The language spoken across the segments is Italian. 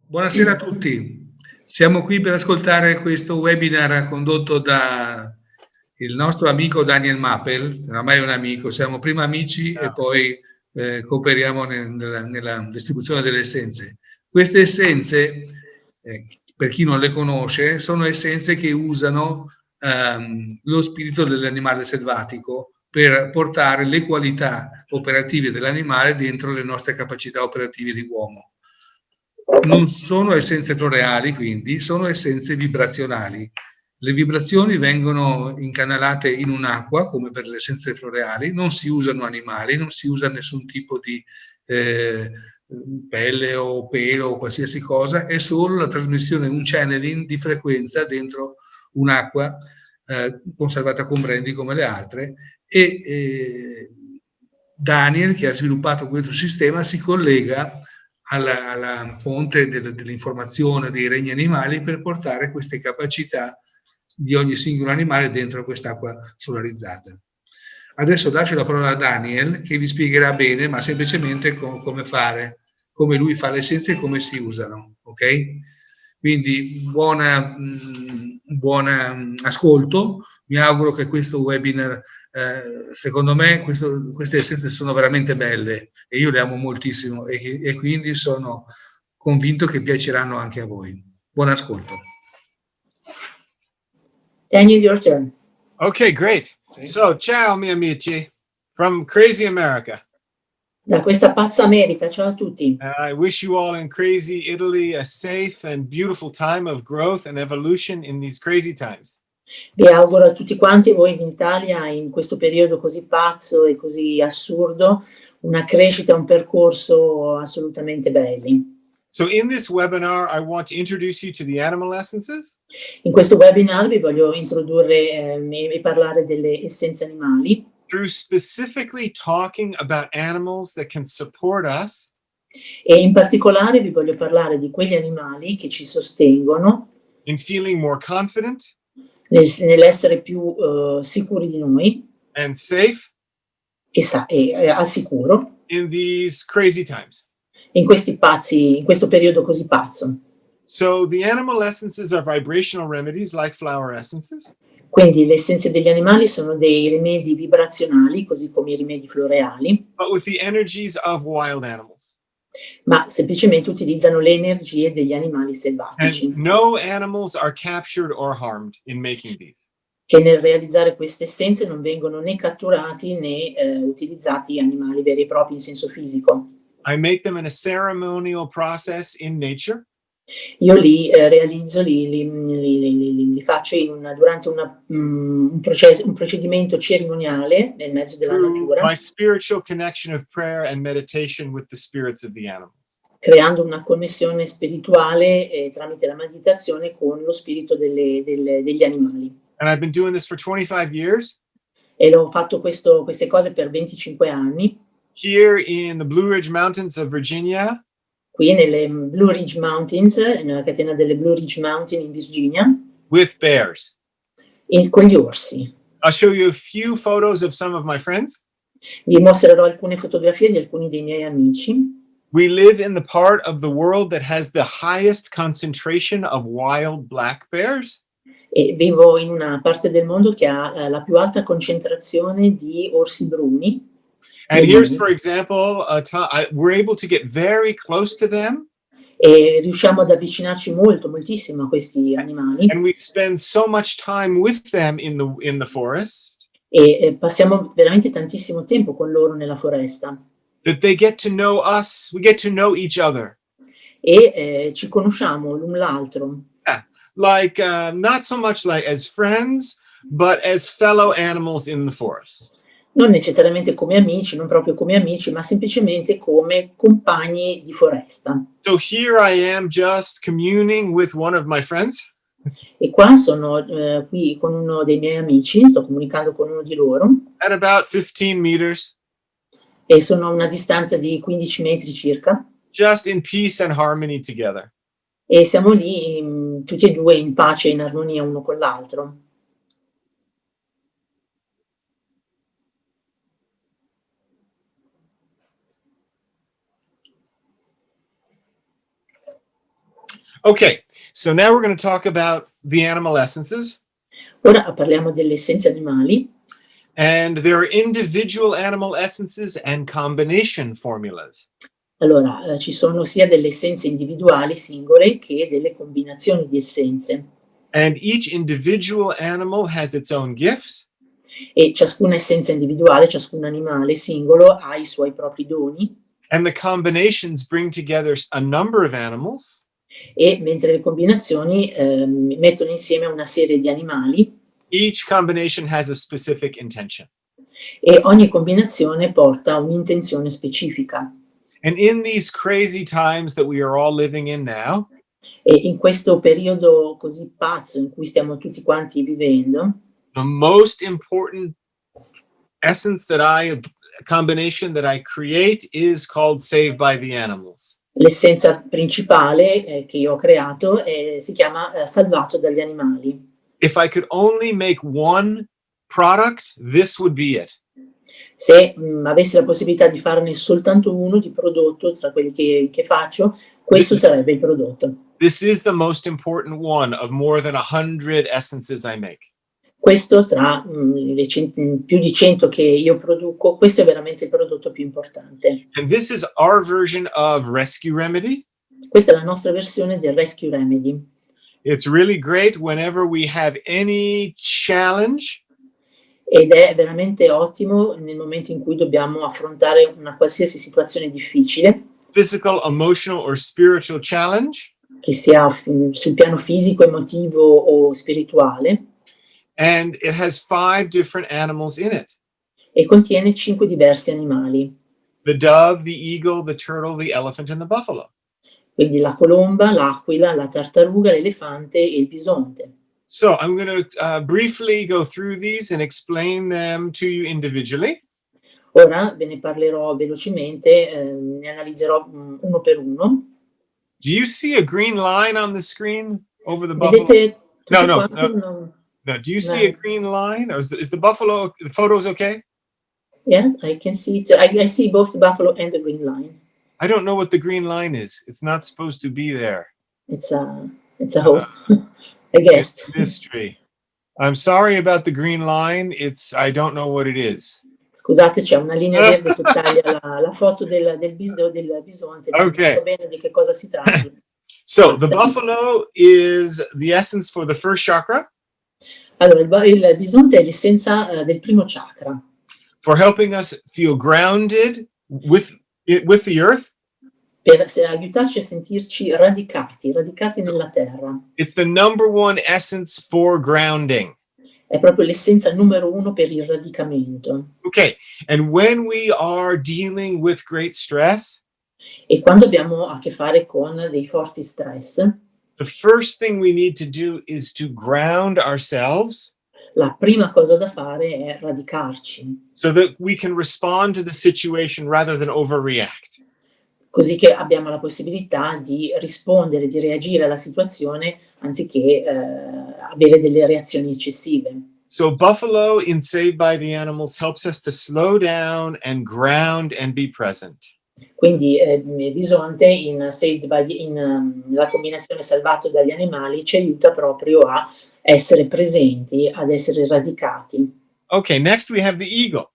Buonasera a tutti, siamo qui per ascoltare questo webinar condotto da il nostro amico Daniel Mapel, oramai è un amico, siamo prima amici e poi cooperiamo nella distribuzione delle essenze. Queste essenze, per chi non le conosce, sono essenze che usano lo spirito dell'animale selvatico per portare le qualità operative dell'animale dentro le nostre capacità operative di uomo. Non sono essenze floreali, quindi sono essenze vibrazionali. Le vibrazioni vengono incanalate in un'acqua, come per le essenze floreali, non si usano animali, non si usa nessun tipo di pelle o pelo o qualsiasi cosa, è solo la trasmissione, un channeling di frequenza dentro un'acqua conservata con brandy come le altre, e Daniel, che ha sviluppato questo sistema, si collega alla fonte dell'informazione dei regni animali per portare queste capacità di ogni singolo animale dentro quest'acqua solarizzata. Adesso lascio la parola a Daniel, che vi spiegherà bene, ma semplicemente come fare, come lui fa le essenze e come si usano, ok? Quindi buon ascolto, mi auguro che questo webinar, secondo me queste essenze sono veramente belle e io le amo moltissimo e quindi sono convinto che piaceranno anche a voi. Buon ascolto. Daniel, your turn. Okay, great. So, ciao, miei amici, from crazy America. Da questa pazza America, ciao a tutti. I wish you all in crazy Italy a safe and beautiful time of growth and evolution in these crazy times. Vi auguro a tutti quanti voi in Italia, in questo periodo così pazzo e così assurdo, una crescita, un percorso assolutamente belli. So in this webinar, I want to introduce you to the animal essences. In questo webinar vi voglio introdurre e parlare delle essenze animali. Through specifically talking about animals that can support us. E in particolare vi voglio parlare di quegli animali che ci sostengono. In feeling more confident. Nell'essere più sicuri di noi. And safe. E al sicuro. In these crazy times. In questo periodo così pazzo. So the animal essences are vibrational remedies like flower essences. Quindi le essenze degli animali sono dei rimedi vibrazionali, così come i rimedi floreali. But with the energies of wild animals. Ma semplicemente utilizzano le energie degli animali selvatici. And no animals are captured or harmed in making these. E nel realizzare queste essenze non vengono né catturati né utilizzati animali veri e propri in senso fisico. I make them in a ceremonial process in nature. Io li realizzo, li faccio durante un procedimento cerimoniale nel mezzo della natura. My spiritual connection of prayer and meditation with the spirits of the animals. Creando una connessione spirituale tramite la meditazione con lo spirito degli animali. And I've been doing this for 25 years. E l'ho fatto queste cose per 25 anni. Here in the Blue Ridge Mountains of Virginia. Qui nelle Blue Ridge Mountains, nella catena delle Blue Ridge Mountain in Virginia. With bears. Con gli orsi. I'll show you a few photos of some of my friends. Vi mostrerò alcune fotografie di alcuni dei miei amici. We live in the part of the world that has the highest concentration of wild black bears. E vivo in una parte del mondo che ha la più alta concentrazione di orsi bruni. And here's, for example, we're able to get very close to them. E riusciamo ad avvicinarci moltissimo a questi animali. And we spend so much time with them in the forest. E passiamo veramente tantissimo tempo con loro nella foresta. That they get to know us, we get to know each other. E ci conosciamo l'un l'altro. Like not so much like as friends, but as fellow animals in the forest. Non necessariamente come amici, non proprio come amici, ma semplicemente come compagni di foresta. So here I am just communing with one of my friends. E qua sono qui con uno dei miei amici, sto comunicando con uno di loro. At about 15 meters. E sono a una distanza di 15 metri circa. Just in peace and harmony together. E siamo lì tutti e due in pace e in armonia uno con l'altro. Okay, so now we're going to talk about the animal essences. Ora parliamo delle essenze animali. And there are individual animal essences and combination formulas. Allora, ci sono sia delle essenze individuali singole che delle combinazioni di essenze. And each individual animal has its own gifts. E ciascuna essenza individuale, ciascun animale singolo ha i suoi propri doni. And the combinations bring together a number of animals. E mentre le combinazioni mettono insieme una serie di animali. Each combination has a specific intention. E ogni combinazione porta un'intenzione specifica. And in these crazy times that we are all living in now, E in questo periodo così pazzo in cui stiamo tutti quanti vivendo, the most important combination that I create is called Saved by the Animals. l'essenza principale che io ho creato si chiama salvato dagli animali. If I could only make one product, this would be it. Se avessi la possibilità di farne soltanto uno di prodotto tra quelli che faccio, questo sarebbe il prodotto. This is the most important one of more than 100 essences I make. Questo tra più di 100 che io produco, questo è veramente il prodotto più importante. And this is our version of Rescue Remedy. Questa è la nostra versione del Rescue Remedy. It's really great whenever we have any challenge. Ed è veramente ottimo nel momento in cui dobbiamo affrontare una qualsiasi situazione difficile. Physical, emotional, or spiritual challenge. Che sia sul piano fisico, emotivo o spirituale. And it has 5 different animals in it. E contiene 5 diversi animali. The dove, the eagle, the turtle, the elephant, and the buffalo. Quindi la colomba, l'aquila, la tartaruga, l'elefante e il bisonte. So I'm going to briefly go through these and explain them to you individually. Ora ve ne parlerò velocemente, ne analizzerò uno per uno. Do you see a green line on the screen over the buffalo? Vedete No. Do you see a green line? Or is the buffalo, the photos okay? Yes, I can see it. I see both the buffalo and the green line. I don't know what the green line is. It's not supposed to be there. It's a host, I guess. It's a mystery. I'm sorry about the green line. I don't know what it is. Scusate, c'è una linea verde che taglia la foto del bisonte. Okay. Non so bene di che cosa si tratta. So the buffalo is the essence for the first chakra. Allora, il bisonte è l'essenza del primo chakra. For helping us feel grounded with the earth. Per aiutarci a sentirci radicati nella terra. It's the number one essence for grounding. È proprio l'essenza numero 1 per il radicamento. Okay, and when we are dealing with great stress, e quando abbiamo a che fare con dei forti stress, the first thing we need to do is to ground ourselves. La prima cosa da fare è radicarci. So that we can respond to the situation rather than overreact. Così che abbiamo la possibilità di rispondere, di reagire alla situazione anziché avere delle reazioni eccessive. So Buffalo in Saved by the Animals helps us to slow down and ground and be present. Quindi Bisonte la combinazione salvato dagli animali ci aiuta proprio a essere presenti, ad essere radicati. Okay, next we have the eagle.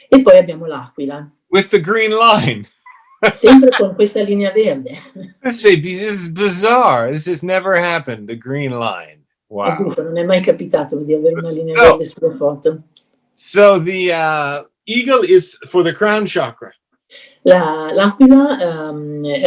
E poi abbiamo l'aquila. With the green line. Sempre con questa linea verde. This is bizarre. This has never happened, the green line. Wow. È buffo, non è mai capitato di avere una linea verde sulle foto. So the eagle is for the crown chakra. L'aquila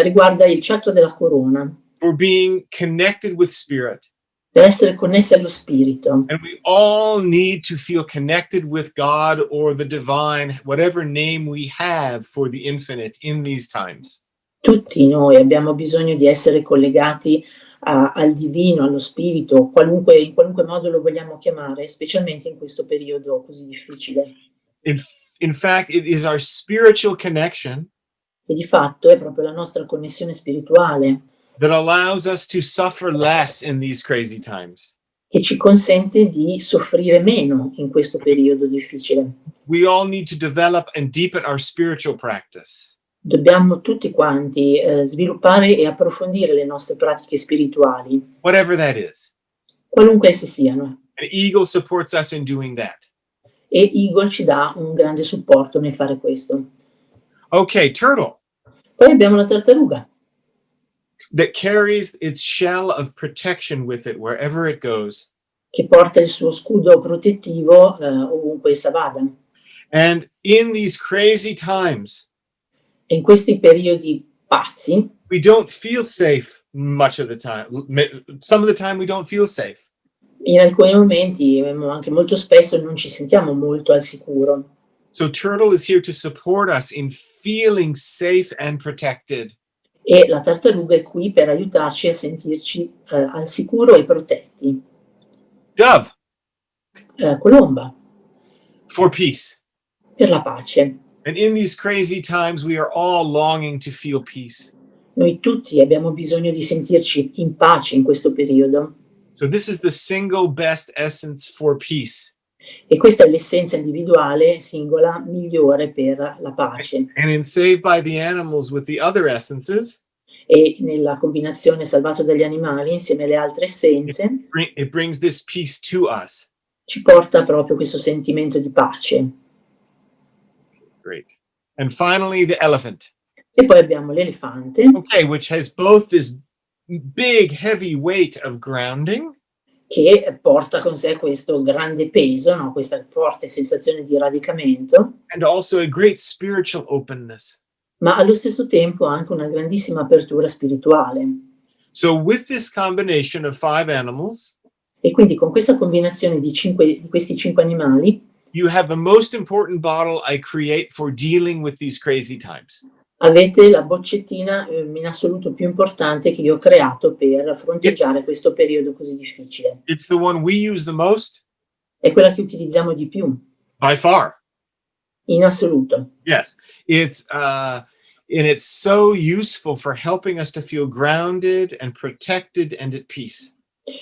riguarda il chakra della corona. For being connected with spirit. Per essere connessi allo spirito. And we all need to feel connected with God or the divine, whatever name we have for the infinite in these times. Tutti noi abbiamo bisogno di essere collegati al divino, allo spirito, in qualunque modo lo vogliamo chiamare, specialmente in questo periodo così difficile. In fact, it is our spiritual connection. E di fatto è proprio la nostra connessione spirituale that allows us to suffer less in these crazy times. Che ci consente di soffrire meno in questo periodo difficile. We all need to develop and deepen our spiritual practice. Dobbiamo tutti quanti sviluppare e approfondire le nostre pratiche spirituali, whatever that is. qualunque esse siano. And Eagle supports us in doing that. E Eagle ci dà un grande supporto nel fare questo. Okay, turtle Poi abbiamo la tartaruga, that carries its shell of protection with it wherever it goes. che porta il suo scudo protettivo ovunque essa vada. And in these crazy times, E in questi periodi pazzi, we don't feel safe much of the time. Some of the time we don't feel safe. in alcuni momenti, anche molto spesso, non ci sentiamo molto al sicuro. So turtle is here to support us in feeling safe and protected. E la tartaruga è qui per aiutarci a sentirci al sicuro e protetti. Dove, Colomba, for peace. per la pace. And in these crazy times, we are all longing to feel peace. Noi tutti abbiamo bisogno di sentirci in pace in questo periodo. So this is the single best essence for peace. E questa è l'essenza individuale singola migliore per la pace. And in Saved by the Animals with the other essences, E nella combinazione salvato dagli animali insieme alle altre essenze it brings this peace to us. ci porta proprio questo sentimento di pace. Great. And finally, the elephant. E poi abbiamo l'elefante, Okay, which has both this big, heavy weight of grounding che porta con sé questo grande peso, no? Questa forte sensazione di radicamento, and also a great spiritual openness. ma allo stesso tempo anche una grandissima apertura spirituale. So with this combination of 5 animals, E quindi con questa combinazione di questi 5 animali you have the most important bottle I create for dealing with these crazy times. avete la boccettina in assoluto più importante che io ho creato per fronteggiare questo periodo così difficile. It's the one we use the most È quella che utilizziamo di più, by far. in assoluto. Yes, it's and it's so useful for helping us to feel grounded and protected and at peace.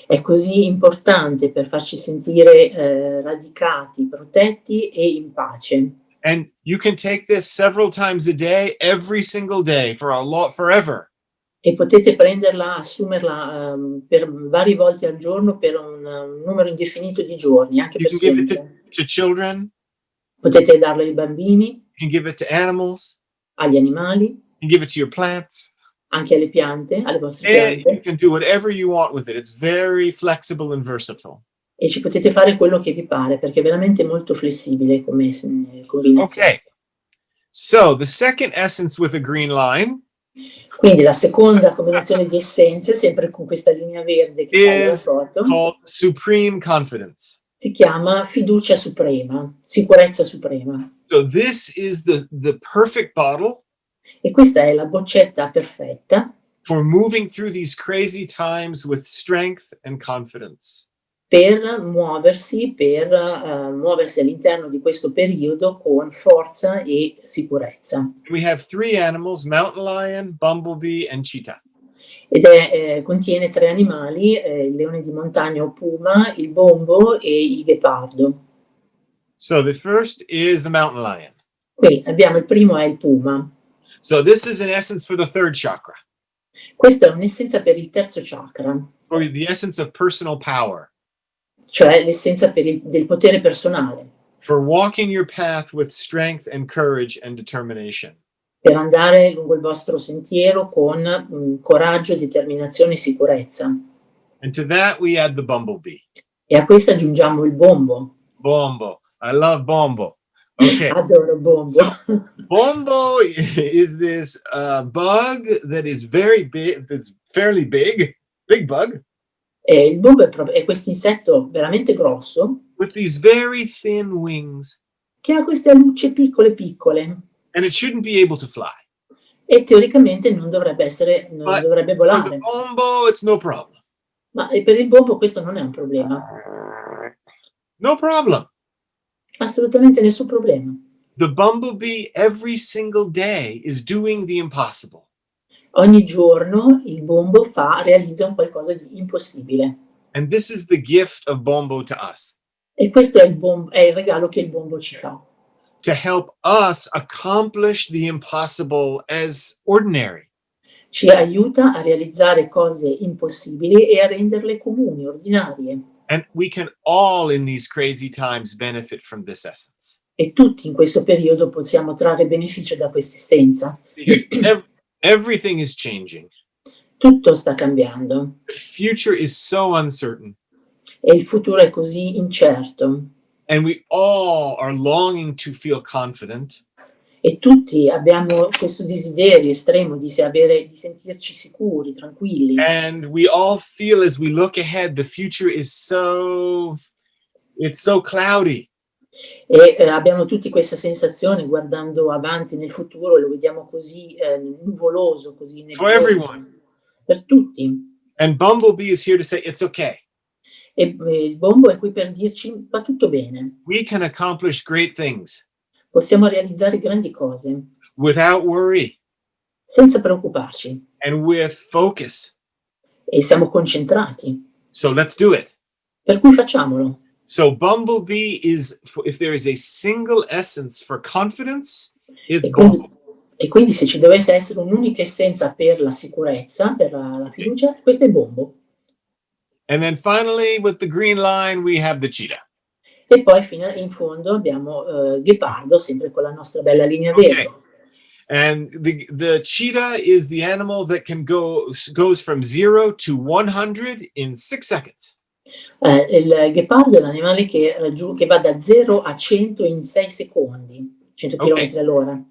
È così importante per farci sentire radicati, protetti e in pace. And you can take this several times a day, every single day, for forever. E potete prenderla, assumerla per varie volte al giorno per un numero indefinito di giorni, anche You per can give it sempre. to children. Potete darla ai bambini, You can give it to animals. agli animali, You can give it to your plants. anche alle piante, alle vostre And you piante, can do whatever you want with it. It's very flexible and versatile. e ci potete fare quello che vi pare, perché è veramente molto flessibile come combinazione. Okay. So the second essence with a green line Quindi la seconda combinazione di essenze, sempre con questa linea verde che taglia la is foto, called supreme confidence. si chiama fiducia suprema, sicurezza suprema. So this is the perfect bottle E questa è la boccetta perfetta for moving through these crazy times with strength and confidence. per muoversi all'interno di questo periodo con forza e sicurezza. We have 3 animals, mountain lion, bumblebee, and cheetah. Ed contiene 3 animali, il leone di montagna o puma, il bombo e il ghepardo. So the first is the mountain lion. Qui abbiamo il primo è il puma. So this is an essence for the 3rd chakra, Questa è un'essenza per il terzo chakra, or the essence of personal power, cioè l'essenza del potere personale, for walking your path with strength and courage and determination. per andare lungo il vostro sentiero con coraggio, determinazione e sicurezza. And to that we add the bumblebee. E a questo aggiungiamo il bombo. Bombo. I love bombo. Okay. Adoro bombo. Bombo is this bug that is very big, that's fairly big bug, E il bombo è questo insetto veramente grosso with these very thin wings, che ha queste alucce piccole piccole and it shouldn't be able to fly. e teoricamente non dovrebbe But dovrebbe for the volare. bombo, it's no problem. Ma per il bombo questo non è un problema, No problem. assolutamente nessun problema. The bumblebee every single day is doing the impossible. Ogni giorno il bombo realizza un qualcosa di impossibile. And this is the gift of bombo to us. E questo è il regalo che il bombo ci fa. to help us accomplish the impossible as ordinary. Ci aiuta a realizzare cose impossibili e a renderle comuni, ordinarie. And we can all in these crazy times benefit from this essence. E tutti in questo periodo possiamo trarre beneficio da questa essenza. Because everything is changing. Tutto sta cambiando The future is so uncertain. e il futuro è così incerto. And we all are longing to feel confident. E tutti abbiamo questo desiderio estremo di sentirci sicuri, tranquilli. And we all feel as we look ahead, the future is it's so cloudy. E abbiamo tutti questa sensazione guardando avanti nel futuro, lo vediamo così nuvoloso, così For everyone. per tutti. And Bumblebee is here to say it's okay. E il bombo è qui per dirci va tutto bene, We can accomplish great things possiamo realizzare grandi cose without worry senza preoccuparci and with focus. e siamo concentrati. So let's do it. Per cui facciamolo. So Bumblebee is, if there is a single essence for confidence, it's Bumblebee. E quindi se ci dovesse essere un'unica essenza per la sicurezza, per la fiducia, questo è il bombo. And then finally, with the green line, we have the cheetah. E poi fino in fondo abbiamo Ghepardo, sempre con la nostra bella linea verde. And the cheetah is the animal that goes from 0 to 100 in 6 seconds. Il ghepardo è l'animale che va da 0 a 100 in 6 secondi, 100 km all'ora.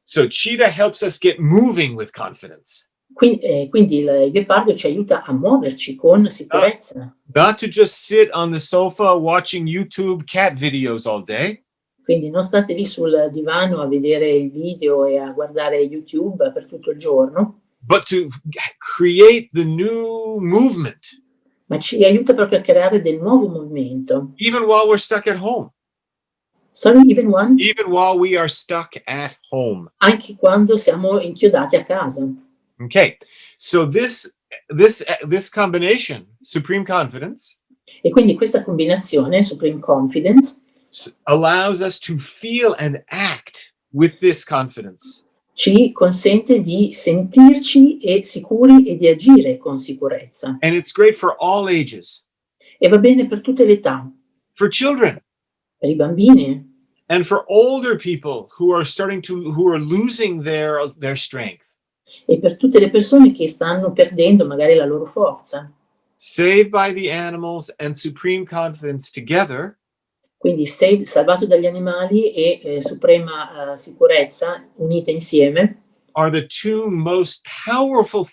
So cheetah helps us get moving with confidence. Quindi il ghepardo ci aiuta a muoverci con sicurezza. Not to just sit on the sofa watching YouTube cat videos all day. Quindi non state lì sul divano a vedere il video e a guardare YouTube per tutto il giorno. But to create the new movement. Ma ci aiuta proprio a creare del nuovo movimento. Even while we're stuck at home. Sorry, even while we are stuck at home. Anche quando siamo inchiodati a casa. Okay, so this combination, supreme confidence, E quindi questa combinazione, Supreme Confidence, allows us to feel and act with this confidence. ci consente di sentirci sicuri e di agire con sicurezza. And it's great for all ages. E va bene per tutte le età, For children. per i bambini And for older people who are losing their strength. e per tutte le persone che stanno perdendo magari la loro forza. Saved by the animals and supreme confidence together. Quindi salvato dagli animali e suprema sicurezza unite insieme Are the two most powerful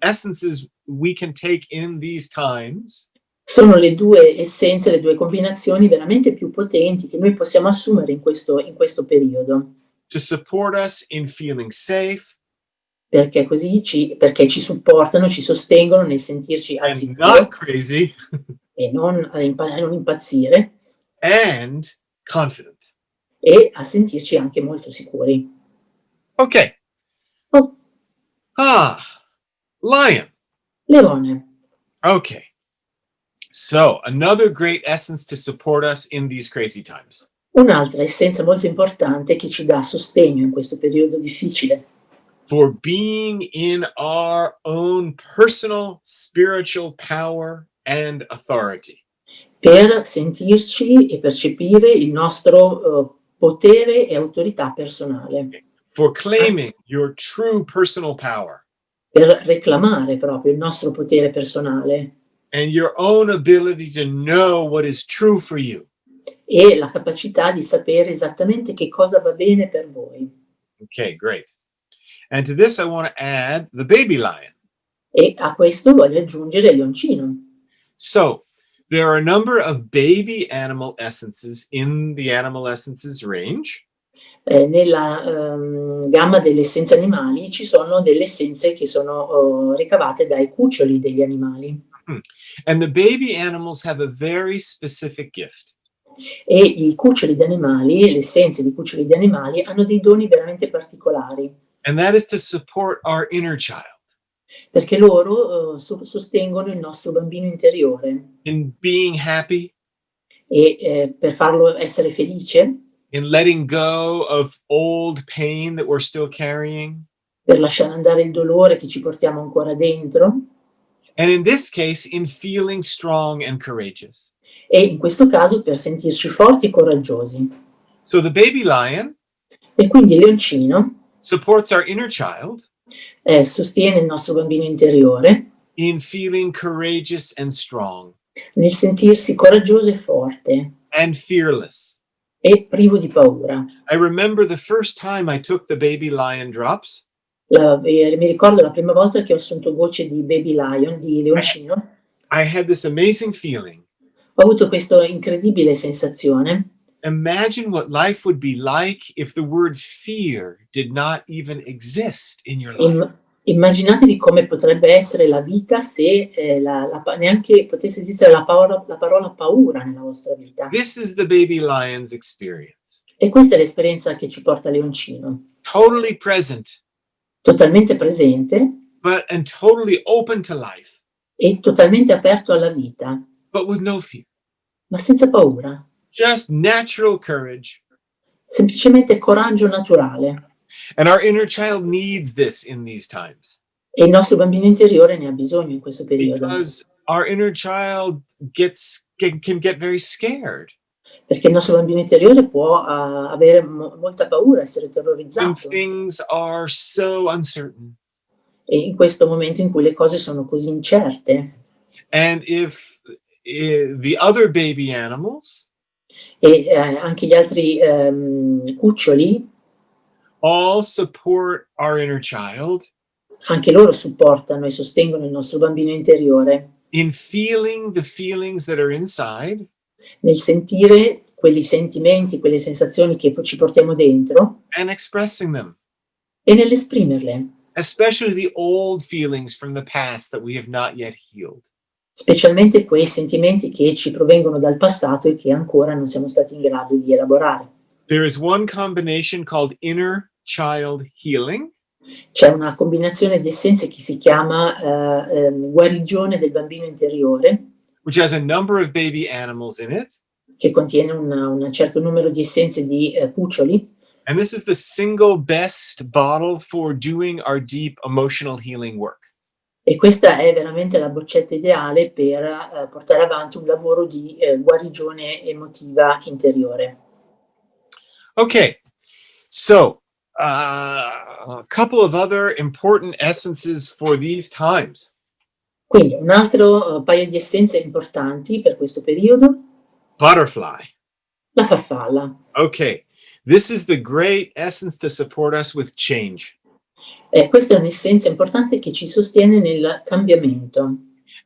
essences we can take in these times. sono le due essenze, le due combinazioni veramente più potenti che noi possiamo assumere in questo periodo. To support us in feeling safe. Perché perché ci supportano, ci sostengono nel sentirci al And sicuro not crazy. e non a non impazzire And confident. e a sentirci anche molto sicuri. Okay. Oh, Lion. leone. Okay. So another great essence to support us in these crazy times. Un'altra essenza molto importante che ci dà sostegno in questo periodo difficile. For being in our own personal spiritual power and authority. Per sentirci e percepire il nostro potere e autorità personale. For claiming your true personal power. Per reclamare proprio il nostro potere personale. And your own ability to know what is true for you. E la capacità di sapere esattamente che cosa va bene per voi. Okay, great. And to this I want to add the baby lion. E a questo voglio aggiungere il leoncino. So, there are a number of baby animal essences in the animal essences range. Nella gamma delle essenze animali ci sono delle essenze che sono ricavate dai cuccioli degli animali. And the baby animals have a very specific gift. E i cuccioli di animali, le essenze di cuccioli di animali hanno dei doni veramente particolari. And that is to support our inner child. Perché loro sostengono il nostro bambino interiore. In being happy. E per farlo essere felice. in letting go of old pain that we're still carrying. per lasciare andare il dolore che ci portiamo ancora dentro, And in this case, in feeling strong and courageous. e in questo caso per sentirci forti e coraggiosi. So the baby lion E quindi il leoncino supports our inner child sostiene il nostro bambino interiore in feeling courageous and strong nel sentirsi coraggioso e forte and fearless. e privo di paura. I remember the first time I took the baby lion drops. Mi ricordo la prima volta che ho assunto gocce di baby lion, di leoncino, I had this amazing feeling. ho avuto questa incredibile sensazione. Imagine what life would be like if the word fear did not even exist in your life. Immaginatevi come potrebbe essere la vita se neanche potesse esistere la parola paura nella vostra vita. This is the baby lion's experience. E questa è l'esperienza che ci porta Leoncino. Totally present, Totalmente presente and totally open to life, e totalmente aperto alla vita, but with no fear. ma senza paura. Just natural courage. Semplicemente coraggio naturale. And our inner child needs this in these times. E il nostro bambino interiore ne ha bisogno in questo periodo. Because our inner child can get very scared. Perché il nostro bambino interiore può avere molta paura, essere When terrorizzato. things are so uncertain. E in questo momento in cui le cose sono così incerte. And if the other baby animals E anche gli altri cuccioli, all support our inner child anche loro supportano e sostengono il nostro bambino interiore in feeling the feelings that are inside, nel sentire quei sentimenti, quelle sensazioni che ci portiamo dentro and expressing them, e nell'esprimerle, especially the old feelings from the past that we have not yet healed. specialmente quei sentimenti che ci provengono dal passato e che ancora non siamo stati in grado di elaborare. There is one combination called inner child healing. C'è una combinazione di essenze che si chiama guarigione del bambino interiore, Which has a number of baby animals in it. che contiene un certo numero di essenze di cuccioli, And this is the single best bottle for doing our deep emotional healing work. e questa è veramente la boccetta ideale per portare avanti un lavoro di guarigione emotiva interiore. Okay, so a couple of other important essences for these times. Quindi un altro paio di essenze importanti per questo periodo, Butterfly. la farfalla. Okay, this is the great essence to support us with change. Questa è un'essenza importante che ci sostiene nel cambiamento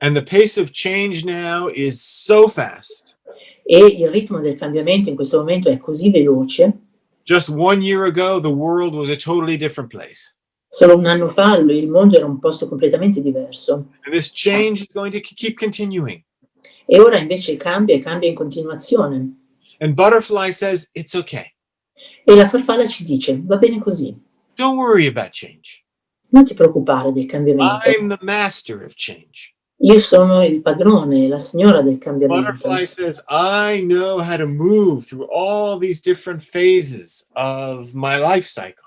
And the pace of change now is so fast. e il ritmo del cambiamento in questo momento è così veloce. Just 1 year ago, the world was a totally different place. Solo un anno fa il mondo era un posto completamente diverso And this change is going to keep continuing. e ora invece cambia e cambia in continuazione. And Butterfly says, it's okay. E la farfalla ci dice, va bene così, Don't worry about change. non ti preoccupare del cambiamento. I'm the master of change. Io sono il padrone, la signora del cambiamento. Butterfly says, I know how to move through all these different phases of my life cycle.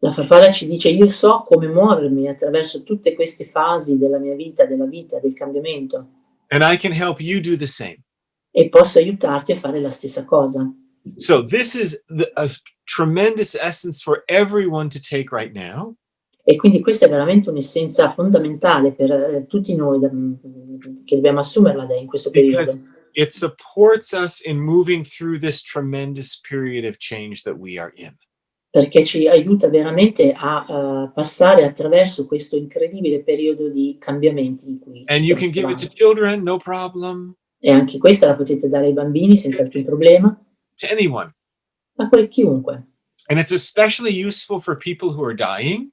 La farfalla ci dice, io so come muovermi attraverso tutte queste fasi della mia vita, del cambiamento, And I can help you do the same. e posso aiutarti a fare la stessa cosa. So this is a tremendous essence for everyone to take right now. E quindi questa è veramente un'essenza fondamentale per tutti noi che dobbiamo assumerla in questo periodo. Because it supports us in moving through this tremendous period of change that we are in. Perché ci aiuta veramente a passare attraverso questo incredibile periodo di cambiamenti in cui And ci you stiamo can give it to trovando. children, no problem, E anche questa la potete dare ai bambini senza alcun problema, to anyone. ma per chiunque. And it's especially useful for people who are dying.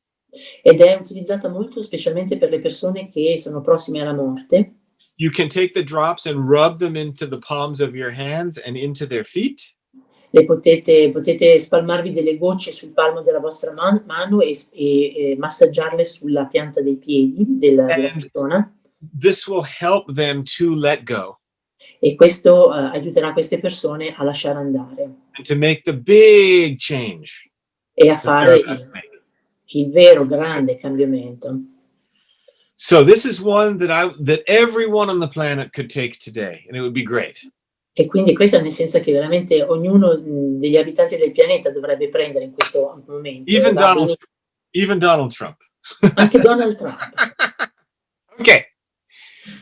Ed è utilizzata molto specialmente per le persone che sono prossime alla morte. You can take the drops and rub them into the palms of your hands and into their feet. Potete spalmarvi delle gocce sul palmo della vostra mano e massaggiarle sulla pianta dei piedi della persona. This will help them to let go. E questo aiuterà queste persone a lasciare andare. and to make the big change. e a fare il vero grande cambiamento. So this is one that everyone on the planet could take today, and it would be great. E quindi questa è un'essenza che veramente ognuno degli abitanti del pianeta dovrebbe prendere in questo momento. Even Donald Trump. Anche Donald Trump. Okay.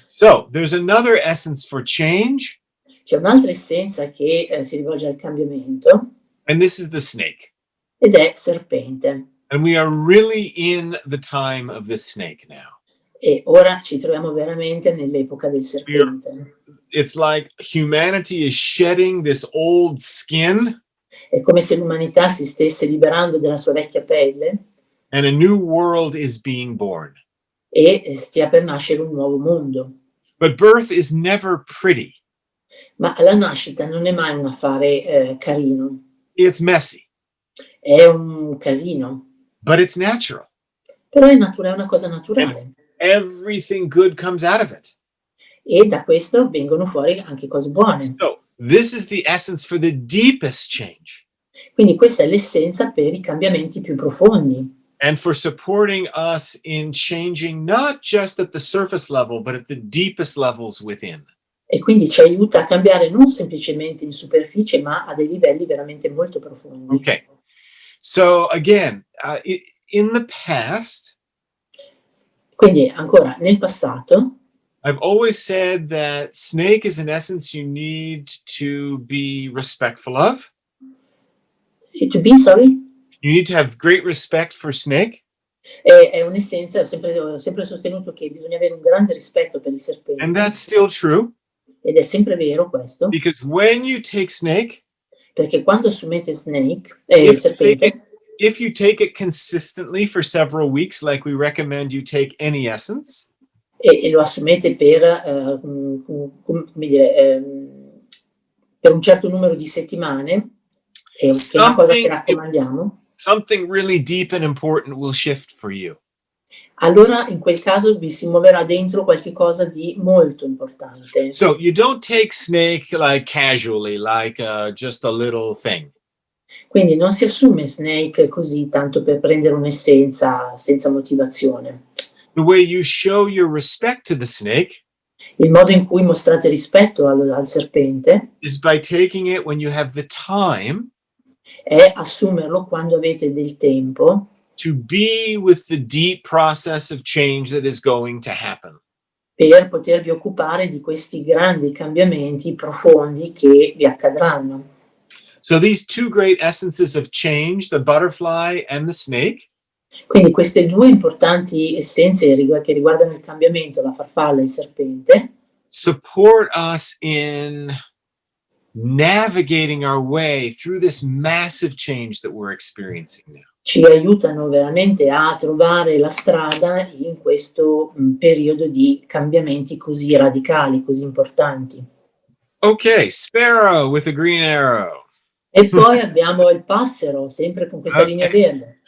So there's another essence for change. C'è un'altra essenza che si rivolge al cambiamento. And this is the snake. Ed è serpente. And we are really in the time of the snake now. E ora ci troviamo veramente nell'epoca del serpente. It's like humanity is shedding this old skin. È come se l'umanità si stesse liberando della sua vecchia pelle. And a new world is being born. E stia per nascere un nuovo mondo. But birth is never pretty. Ma la nascita non è mai un affare carino. It's messy. È un casino. But it's natural. Però è una cosa naturale. And everything good comes out of it. E da questo vengono fuori anche cose buone. So this is the essence for the deepest change. Quindi questa è l'essenza per i cambiamenti più profondi. And for supporting us in changing not just at the surface level, but at the deepest levels within. E quindi ci aiuta a cambiare non semplicemente in superficie, ma a dei livelli veramente molto profondi. Okay. So again, in the past, quindi ancora nel passato, I've always said that snake is an essence you need to be respectful of. To be, sorry? You need to have great respect for snake. È un'essenza, ho sempre sostenuto che bisogna avere un grande rispetto per il serpente. And that's still true. Ed è sempre vero questo. Because when you take snake, perché quando assumete serpente, if you take it consistently for several weeks, like we recommend you take any essence, e lo assumete per, come dire, per un certo numero di settimane, è una cosa che raccomandiamo. Something really deep and important will shift for you. Allora in quel caso vi si muoverà dentro qualche cosa di molto importante. So you don't take snake like casually, like just a little thing. Quindi non si assume snake così tanto per prendere un'essenza senza motivazione. The way you show your respect to the snake, il modo in cui mostrate rispetto al serpente, is by taking it when you have the time, è assumerlo quando avete del tempo, to be with the deep process of change that is going to happen. Per potervi occupare di questi grandi cambiamenti profondi che vi accadranno. So these two great essences of change, the butterfly and the snake, quindi queste due importanti essenze che riguardano il cambiamento, la farfalla e il serpente, support us in navigating our way through this massive change that we're experiencing now. Ci aiutano veramente a trovare la strada in questo periodo di cambiamenti così radicali, così importanti. Okay, sparrow with a green arrow. E poi abbiamo il passero, sempre con questa linea verde.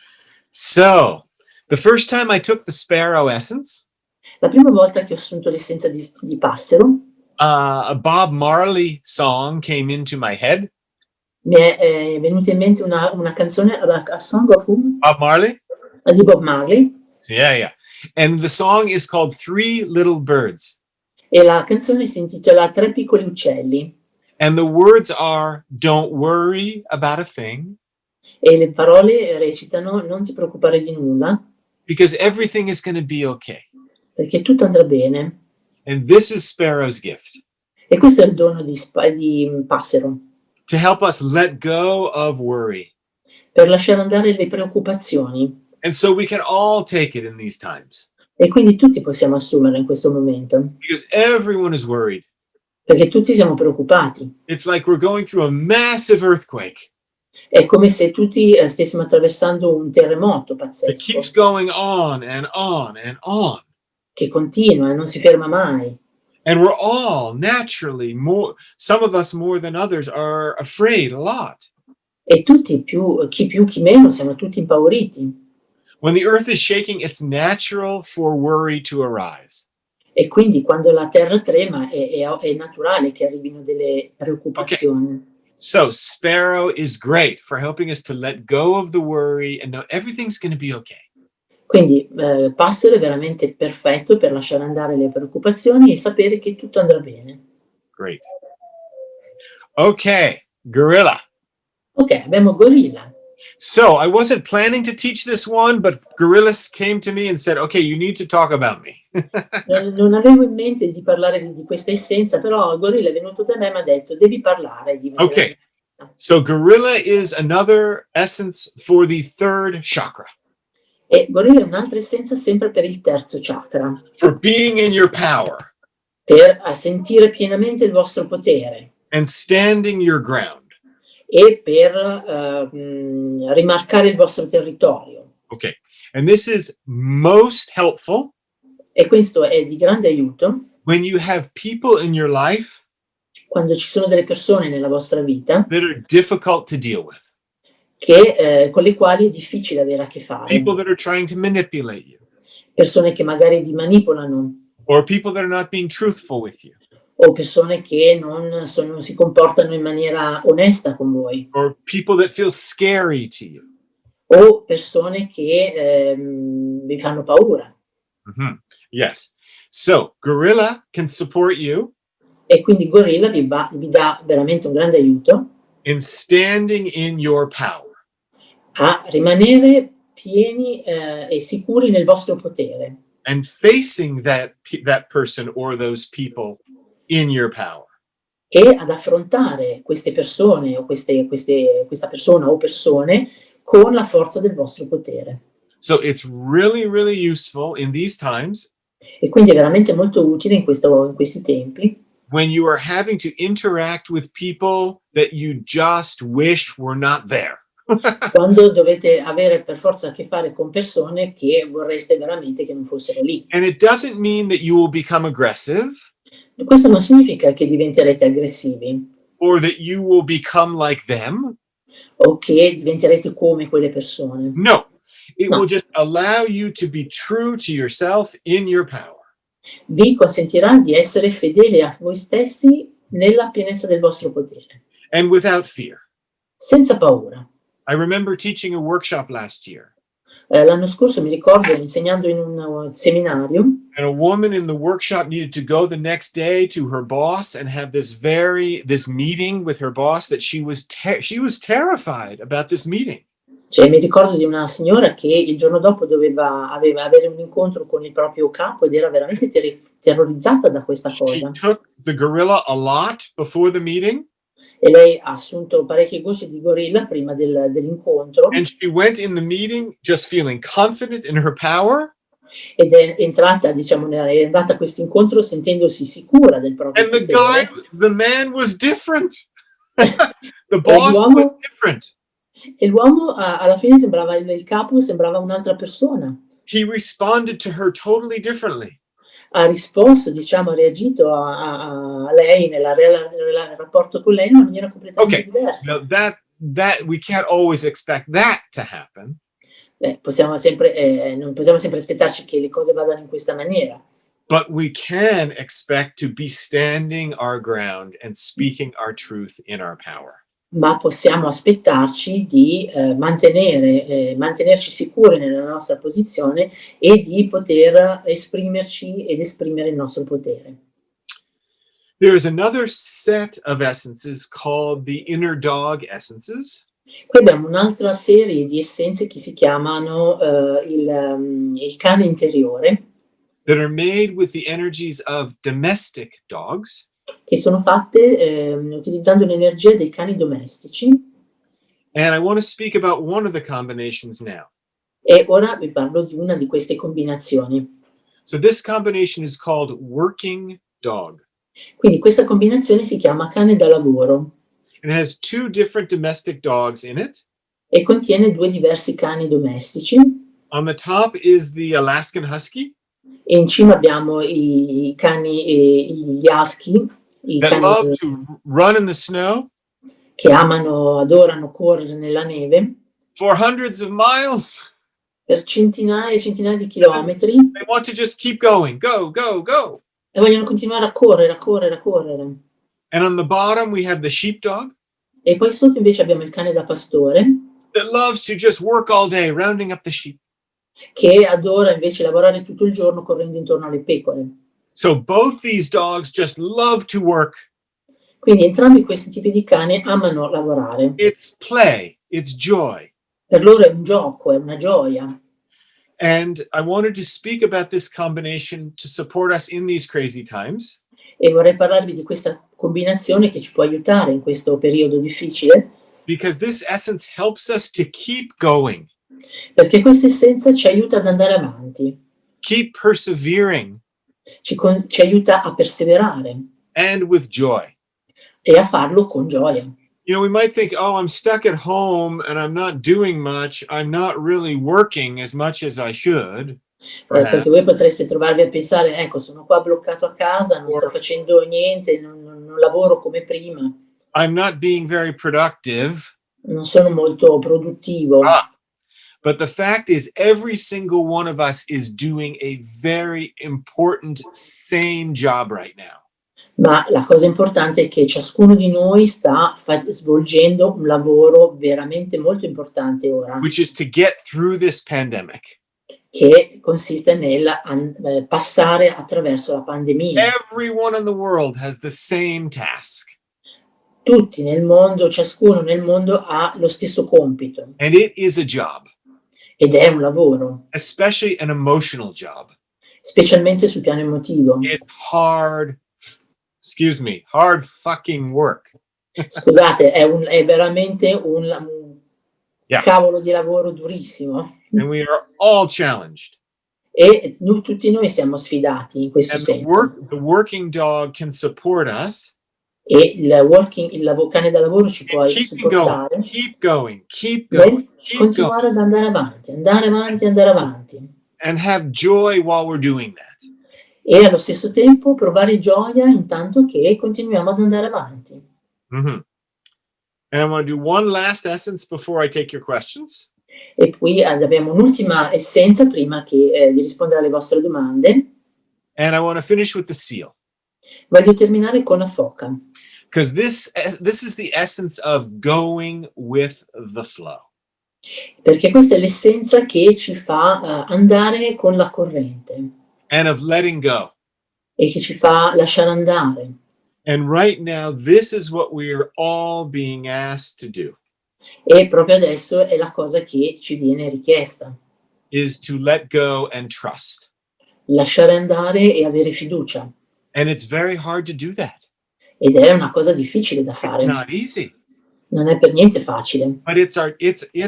So, the first time I took the sparrow essence, la prima volta che ho assunto l'essenza di passero, a Bob Marley song came into my head. Mi è venuta in mente una canzone, a song of whom? Bob Marley? Di Bob Marley. Yeah. And the song is called Three Little Birds. E la canzone si intitola Tre piccoli uccelli. And the words are, don't worry about a thing. E le parole recitano, non ti preoccupare di nulla. Because everything is going to be okay. Perché tutto andrà bene. And this is Sparrow's gift. E questo è il dono di passero. To help us let go of worry. Per lasciare andare le preoccupazioni. And so we can all take it in these times. E quindi tutti possiamo assumerlo in questo momento. Because everyone is worried. Perché tutti siamo preoccupati. It's like we're going through a massive earthquake. È come se tutti stessimo attraversando un terremoto pazzesco. It keeps going on and on and on. Che continua e non si ferma mai. And we're all naturally some of us more than others are afraid a lot. E tutti, chi più chi meno, siamo tutti impauriti. When the earth is shaking, it's natural for worry to arise. E quindi quando la terra trema è naturale che arrivino delle preoccupazioni. Okay. So Sparrow is great for helping us to let go of the worry and know everything's going to be okay. Quindi Passero è veramente perfetto per lasciare andare le preoccupazioni e sapere che tutto andrà bene. Great. Okay, Gorilla. Ok, abbiamo Gorilla. So I wasn't planning to teach this one, but Gorillas came to me and said, okay, you need to talk about me. Non avevo in mente di parlare di questa essenza, però Gorilla è venuto da me e mi ha detto devi parlare di me. Okay, so Gorilla is another essence for the third chakra. E Gorilla è un'altra essenza sempre per il terzo chakra, For being in your power per sentire pienamente il vostro potere and standing your ground. e per rimarcare il vostro territorio. Okay, and this is most helpful E questo è di grande aiuto when you have people in your life quando ci sono delle persone nella vostra vita that are difficult to deal with. con le quali è difficile avere a che fare. People that are trying to manipulate you. Persone che magari vi manipolano Or people that are not being truthful with you. o persone che non si comportano in maniera onesta con voi. Or people that feel scary to you. O persone che vi fanno paura. Mm-hmm. Yes. So Gorilla can support you E quindi Gorilla vi dà veramente un grande aiuto in standing in your power. a rimanere pieni e sicuri nel vostro potere And facing that person or those people in your power. e ad affrontare queste persone o questa persona o persone con la forza del vostro potere. So it's really, really useful in these times E quindi è veramente molto utile in questi tempi, when you are having to interact with people that you just wish were not there. quando dovete avere per forza a che fare con persone che vorreste veramente che non fossero lì. And it doesn't mean that you will become aggressive Questo non significa che diventerete aggressivi or that you will become like them. o che diventerete come quelle persone. No, it No. will just allow you to be true to yourself in your power. Vi consentirà di essere fedeli a voi stessi nella pienezza del vostro potere, And without fear. senza paura. I remember teaching a workshop last year, L'anno scorso mi ricordo insegnando in un seminario and a woman in the workshop needed to go the next day to her boss and have this meeting with her boss that she was terrified about this meeting. Cioè, mi ricordo di una signora che il giorno dopo doveva avere un incontro con il proprio capo ed era veramente terrorizzata da questa She cosa. took the gorilla a lot before the meeting, E lei ha assunto parecchie gocce di gorilla prima dell'incontro and she went in the meeting just feeling confident in her power. ed è entrata, diciamo, è andata a questo incontro sentendosi sicura del proprio And potere. the man was different. The boss was different. E l'uomo alla fine sembrava, il capo sembrava un'altra persona. He responded to her totally differently. Ha risposto, diciamo, ha reagito a lei nel rapporto con lei in una maniera completamente Okay, diversa. now that we can't always expect that to happen, non possiamo sempre aspettarci che le cose vadano in questa maniera, but we can expect to be standing our ground and speaking our truth in our power. ma possiamo aspettarci di mantenerci sicuri nella nostra posizione e di poter esprimerci ed esprimere il nostro potere. There is another set of essences called the inner dog essences. Qui abbiamo un'altra serie di essenze che si chiamano il cane interiore, That are made with the energies of domestic dogs. che sono fatte utilizzando l'energia dei cani domestici. And I want to speak about one of the combinations now. E ora vi parlo di una di queste combinazioni. So this combination is called working dog. Quindi questa combinazione si chiama cane da lavoro It has two different domestic dogs in it. e contiene due diversi cani domestici. On the top is the Alaskan Husky E in cima abbiamo i cani, gli husky, i that cani love to run in the snow che adorano correre nella neve for hundreds of miles. per centinaia e centinaia di chilometri They want to just keep going, go, go, go. e vogliono continuare a correre. And on the bottom we have the sheepdog. E poi sotto invece abbiamo il cane da pastore, that loves to just work all day rounding up the sheep. che adora invece lavorare tutto il giorno correndo intorno alle pecore. So both these dogs just love to work. Quindi entrambi questi tipi di cani amano lavorare. It's play, it's joy. Per loro è un gioco, è una gioia. And I wanted to speak about this combination to support us in these crazy times. E vorrei parlarvi di questa combinazione che ci può aiutare in questo periodo difficile, Because this essence helps us to keep going, perché questa essenza ci aiuta ad andare avanti, keep persevering, ci aiuta a perseverare and with joy. e a farlo con gioia. You know, we might think, oh, I'm stuck at home and I'm not doing much. I'm not really working as much as I should. Perché voi potreste trovarvi a pensare, ecco, sono qua bloccato a casa, non sto facendo niente, non lavoro come prima, I'm not being very productive. non sono molto produttivo. But the fact is, every single one of us is doing a very important same job right now. Ma la cosa importante è che ciascuno di noi sta svolgendo un lavoro veramente molto importante ora, Which is to get through this pandemic. che consiste nel passare attraverso la pandemia. Everyone in the world has the same task. Tutti nel mondo, ciascuno nel mondo ha lo stesso compito And it is a job, ed è un lavoro, especially an emotional job. specialmente sul piano emotivo. It's hard fucking work. Scusate, è veramente un Yeah. cavolo di lavoro durissimo. And we are all challenged. E tutti noi siamo sfidati in questo And senso. the working dog can support us. E il cane da lavoro ci può supportare Keep going. nel continuare ad andare avanti, andare avanti. And have joy while we're doing that. E allo stesso tempo provare gioia intanto che continuiamo ad andare avanti. Mm-hmm. And I'm going to do one last essence before I take your questions. E poi abbiamo un'ultima essenza prima di rispondere alle vostre domande. And I want to finish with the seal. Voglio terminare con la foca. Because this is the essence of going with the flow. Perché questa è l'essenza che ci fa andare con la corrente. And of letting go. E che ci fa lasciare andare. And right now, this is what we are all being asked to do. E proprio adesso è la cosa che ci viene richiesta. Is to let go and trust. Lasciare andare e avere fiducia. And it's very hard to do that. Ed è una cosa difficile da fare. It's not easy. Non è per niente facile. But it's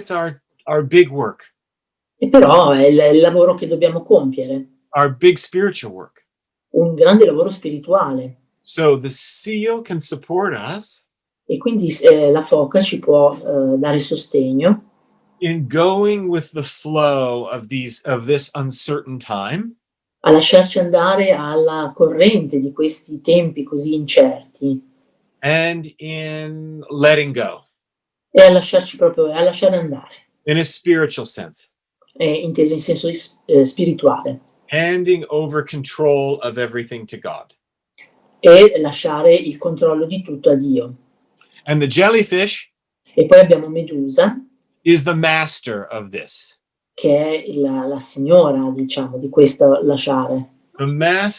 our big work. E però è il lavoro che dobbiamo compiere. Our big spiritual work. Un grande lavoro spirituale. So the seal can support us. E quindi la foca ci può dare sostegno In going with the flow of this uncertain time. A lasciarci andare alla corrente di questi tempi così incerti. And in letting go. E a lasciare andare. In a spiritual sense. Inteso in senso spirituale. Handing over control of everything to God. E lasciare il controllo di tutto a Dio. And the jellyfish E poi abbiamo Medusa, is the master of this. che è la signora, diciamo, di questo lasciare.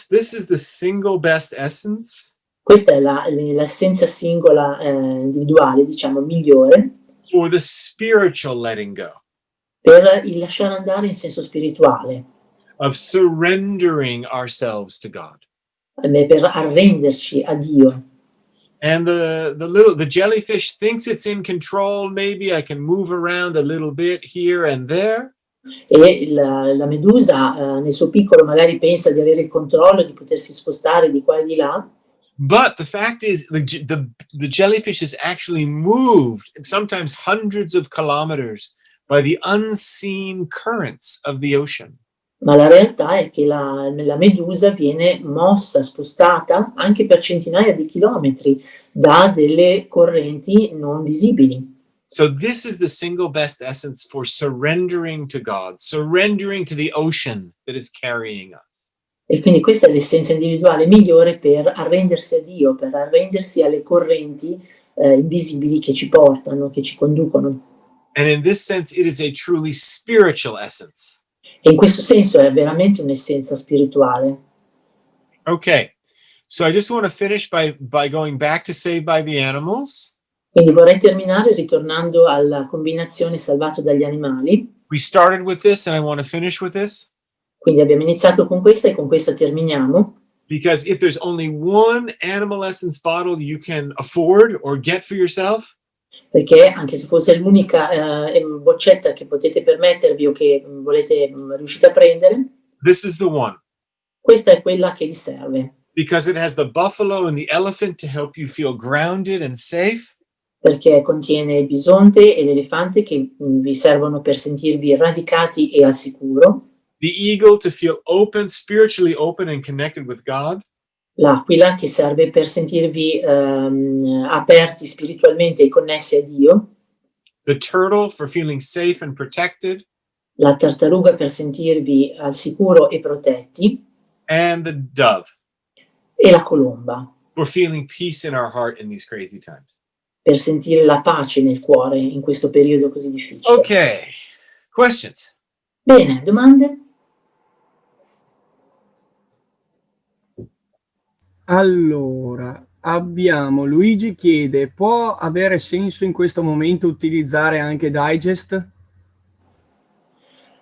This is the single best essence. Questa è l'essenza singola individuale, diciamo, migliore For the spiritual letting go. per il lasciare andare in senso spirituale. Of surrendering ourselves to God. Per arrenderci a Dio. And the jellyfish thinks it's in control. Maybe I can move around a little bit here and there. E la Medusa nel suo piccolo magari pensa di avere il controllo, di potersi spostare di qua e di là. But the fact is, the jellyfish is actually moved, sometimes hundreds of kilometers, by the unseen currents of the ocean. Ma la realtà è che la Medusa viene mossa, spostata anche per centinaia di chilometri da delle correnti non visibili. So this is the single best essence for surrendering to God, surrendering to the ocean that is carrying us. E quindi questa è l'essenza individuale migliore per arrendersi a Dio, per arrendersi alle correnti invisibili che ci portano, che ci conducono. And in this sense, it is a truly spiritual essence. E in questo senso è veramente un'essenza spirituale. Okay, so I just want to finish by going back to Saved by the Animals. Quindi vorrei terminare ritornando alla combinazione salvato dagli animali. We started with this and I want to finish with this. Quindi abbiamo iniziato con questa e con questa terminiamo. Because if there's only one animal essence bottle you can afford or get for yourself, Perché anche se fosse l'unica boccetta che potete permettervi o che riuscite a prendere, this is the one. questa è quella che vi serve. Because it has the buffalo and the elephant to help you feel grounded and safe. Perché contiene il bisonte e l'elefante che vi servono per sentirvi radicati e al sicuro. The eagle to feel open, spiritually open and connected with God. L'aquila che serve per sentirvi aperti spiritualmente e connessi a Dio. The turtle for feeling safe and protected. La tartaruga per sentirvi al sicuro e protetti. And the dove E la colomba for feeling peace in our heart in these crazy times. per sentire la pace nel cuore in questo periodo così difficile. Okay, questions? Bene, domande? Allora, abbiamo Luigi chiede, può avere senso in questo momento utilizzare anche digest?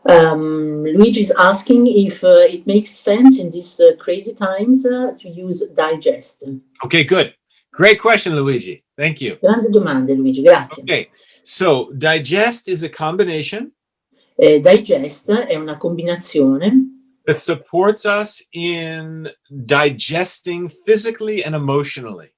Luigi is asking if it makes sense in these crazy times to use digest. Okay, good. Great question, Luigi. Thank you. Grande domande, Luigi, grazie. Okay, so digest is a combination Digest è una combinazione that supports us in digesting physically and emotionally.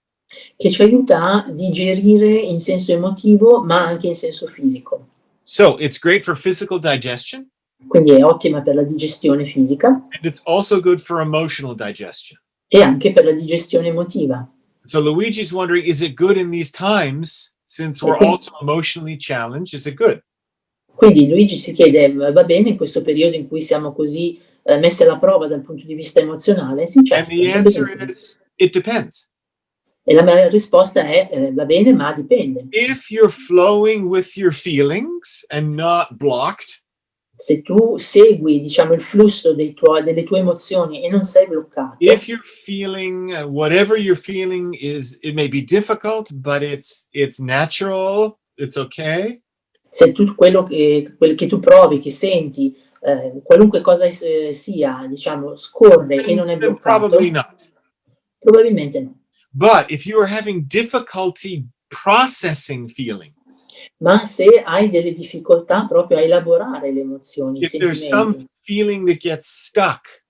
che ci aiuta a digerire in senso emotivo, ma anche in senso fisico. So it's great for physical digestion, Quindi è ottima per la digestione fisica and it's also good for emotional digestion. e anche per la digestione emotiva. So Luigi's wondering, is it good in these times, since we're also emotionally challenged? Is it good? Quindi Luigi si chiede, va bene in questo periodo in cui siamo così messi alla prova dal punto di vista emozionale? Sì, And certo. the Va answer bene. is, it depends. E la mia risposta è va bene, ma dipende. If you're flowing with your feelings and not blocked, Se tu segui, diciamo, il flusso delle tue emozioni e non sei bloccato, if you're feeling whatever you're feeling it may be difficult, but it's natural, it's okay. se tu quello che tu provi, che senti, qualunque cosa sia, diciamo, scorre e non è Then bloccato, probably not. probabilmente no. But if you are having difficulty processing feelings, Ma se hai delle difficoltà proprio a elaborare le emozioni, i if there's sentimenti, some feeling that gets stuck,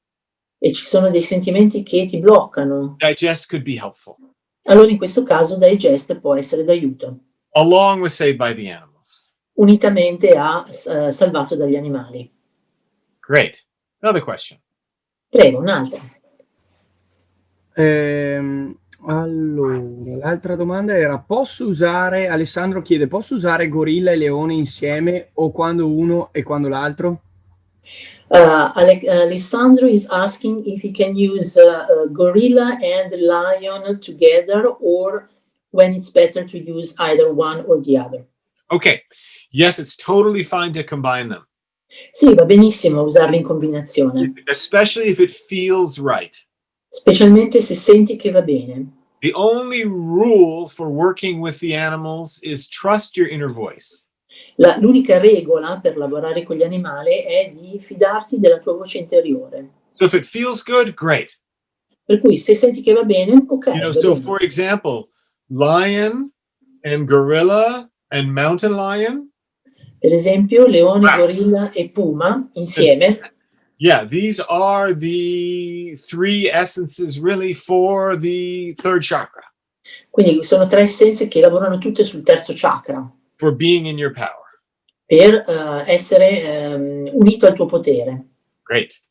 e ci sono dei sentimenti che ti bloccano, digest could be helpful, allora in questo caso digest può essere d'aiuto, along with Saved by the Animals. unitamente a salvato dagli animali. Great. Another question. Prego, un'altra. Allora, l'altra domanda era, Alessandro chiede, posso usare gorilla e leone insieme o quando uno e quando l'altro? Alessandro is asking if he can use gorilla and lion together or when it's better to use either one or the other. Okay. Yes, it's totally fine to combine them, Sì, va benissimo usarli in combinazione, especially if it feels right. specialmente se senti che va bene. The only rule for working with the animals is trust your inner voice. L'unica regola per lavorare con gli animali è di fidarti della tua voce interiore. So if it feels good, great. Per cui se senti che va bene, ok. You know, va so bene. for example, lion and gorilla and mountain lion. Per esempio, leone, gorilla e puma insieme. Yeah, these are the three essences really for the third chakra, Quindi sono tre essenze che lavorano tutte sul terzo chakra, for being in your power. per essere unito al tuo potere. Great.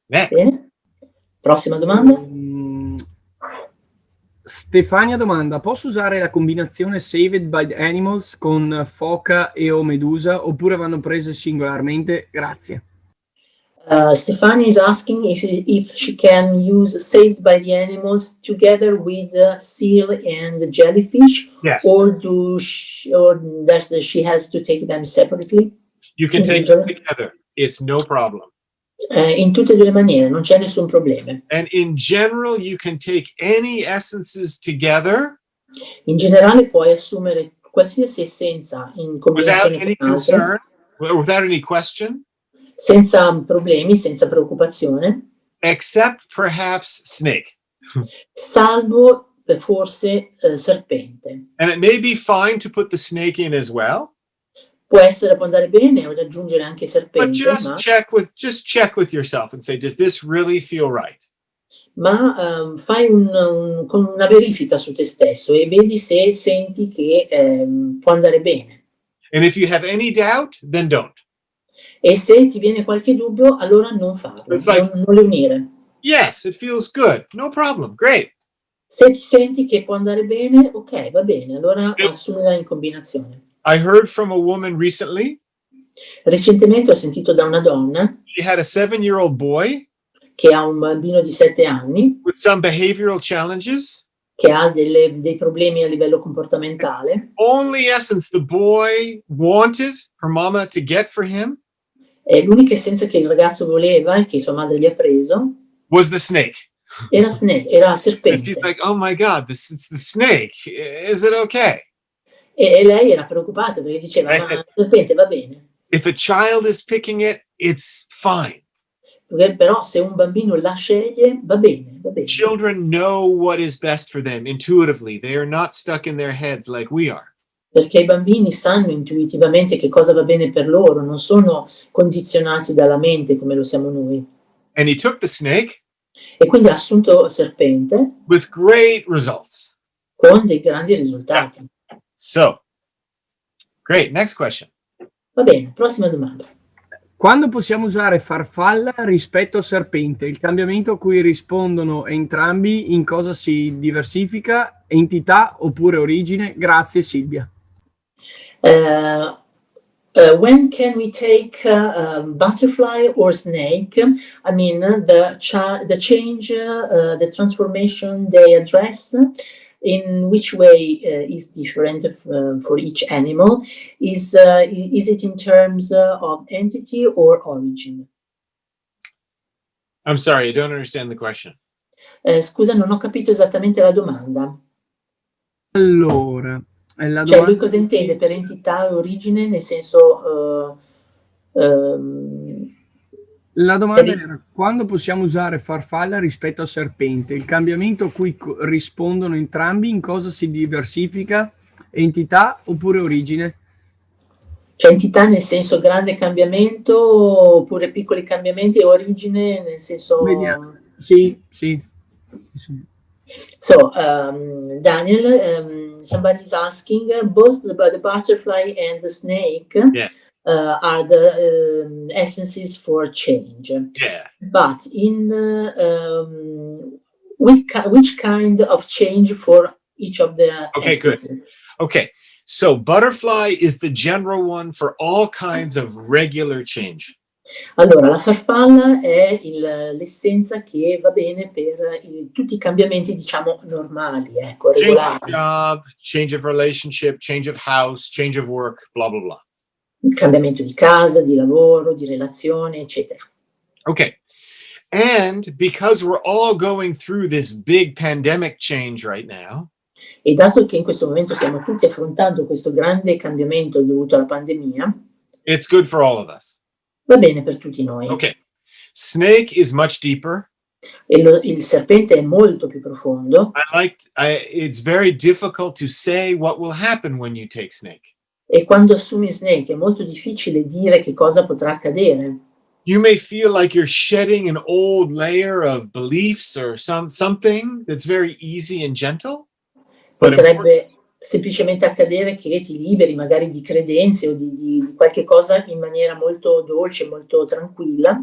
Next. Bene? Prossima domanda. Stefania domanda, posso usare la combinazione Saved by the Animals con foca e o medusa oppure vanno prese singolarmente? Grazie. Stefania is asking if she can use saved by the animals together with seal and jellyfish, Yes. or does she has to take them separately? You can take them together. It's no problem. In tutte e due le maniere, non c'è nessun problema. And in general, you can take any essences together In generale puoi assumere qualsiasi essenza in without combinazione any con altre, concern, without any question, senza problemi, senza preoccupazione, except perhaps snake. salvo forse serpente. And it may be fine to put the snake in as well, Può andare bene o aggiungere anche but serpente, just check with yourself and say, does this really feel right? ma fai con una verifica su te stesso e vedi se senti che può andare bene. And if you have any doubt, then don't. E se ti viene qualche dubbio, allora non farlo, It's like- non le unire. Yes, it feels good. No problem. Great. Se ti senti che può andare bene, ok, va bene, allora assumila in combinazione. I heard from a woman recently. Recentemente ho sentito da una donna She had a 7-year-old boy che ha un bambino di 7 anni, with some behavioral challenges. che ha dei problemi a livello comportamentale. Only essence the boy wanted her mama to get for him E l'unica essenza che il ragazzo voleva e che sua madre gli ha preso was the snake. era And serpente. she's like, oh my God, it's the snake. Is it okay? E lei era preoccupata perché diceva, ma il serpente va bene. If a child is picking it, it's fine. Perché però se un bambino la sceglie, va bene, va bene. Children know what is best for them intuitively. They are not stuck in their heads like we are. Perché i bambini sanno intuitivamente che cosa va bene per loro, non sono condizionati dalla mente come lo siamo noi. And he took the snake E quindi ha assunto serpente with great results. con dei grandi risultati. So, great. Next question. Va bene, prossima domanda. Quando possiamo usare farfalla rispetto a serpente? Il cambiamento a cui rispondono entrambi, in cosa si diversifica? Entità oppure origine? Grazie Silvia. When can we take butterfly or snake? I mean, the change, the transformation they address, in which way is different for each animal? Is it in terms of entity or origin? I'm sorry, I don't understand the question. Scusa, non ho capito esattamente la domanda. Allora, la Cioè, domanda... lui cosa intende per entità e origine, nel senso... La domanda era quando possiamo usare farfalla rispetto a serpente? Il cambiamento a cui rispondono entrambi, in cosa si diversifica? Entità oppure origine? Cioè entità nel senso grande cambiamento oppure piccoli cambiamenti, e origine nel senso... Sì. So, Daniel, somebody's asking, both the butterfly and the snake are the essences for change. Yeah. But in which kind of change for each of the essences? Good. Okay. So butterfly is the general one for all kinds of regular change. Allora, la farfalla è l'essenza che va bene per tutti i cambiamenti, diciamo, normali, ecco, regolari. Change of job, change of relationship, change of house, change of work, blah, blah, blah. Il cambiamento di casa, di lavoro, di relazione, eccetera. Okay. And because we're all going through this big pandemic change right now, E dato che in questo momento stiamo tutti affrontando questo grande cambiamento dovuto alla pandemia, it's good for all of us. va bene per tutti noi. Okay. Snake is much deeper. E il serpente è molto più profondo. It's very difficult to say what will happen when you take snake. E quando assumi snake è molto difficile dire che cosa potrà accadere. You may feel like you're shedding an old layer of beliefs or something that's very easy and gentle. Potrebbe semplicemente accadere che ti liberi magari di credenze o di qualche cosa in maniera molto dolce, molto tranquilla.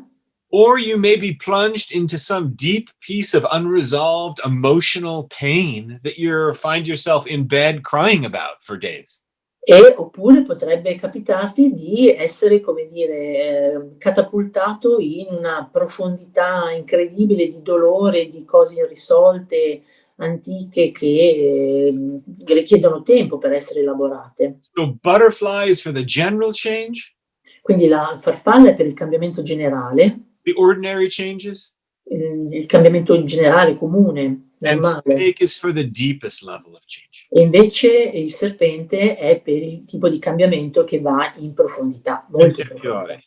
Or you may be plunged into some deep piece of unresolved emotional pain that you find yourself in bed crying about for days. E oppure potrebbe capitarti di essere, come dire, catapultato in una profondità incredibile di dolore, di cose irrisolte, antiche, che richiedono tempo per essere elaborate. So butterflies for the general change, Quindi la farfalla è per il cambiamento generale, the ordinary changes, il cambiamento generale, comune, and normale. snake is for the deepest level of change. E invece il serpente è per il tipo di cambiamento che va in profondità, molto in profondità.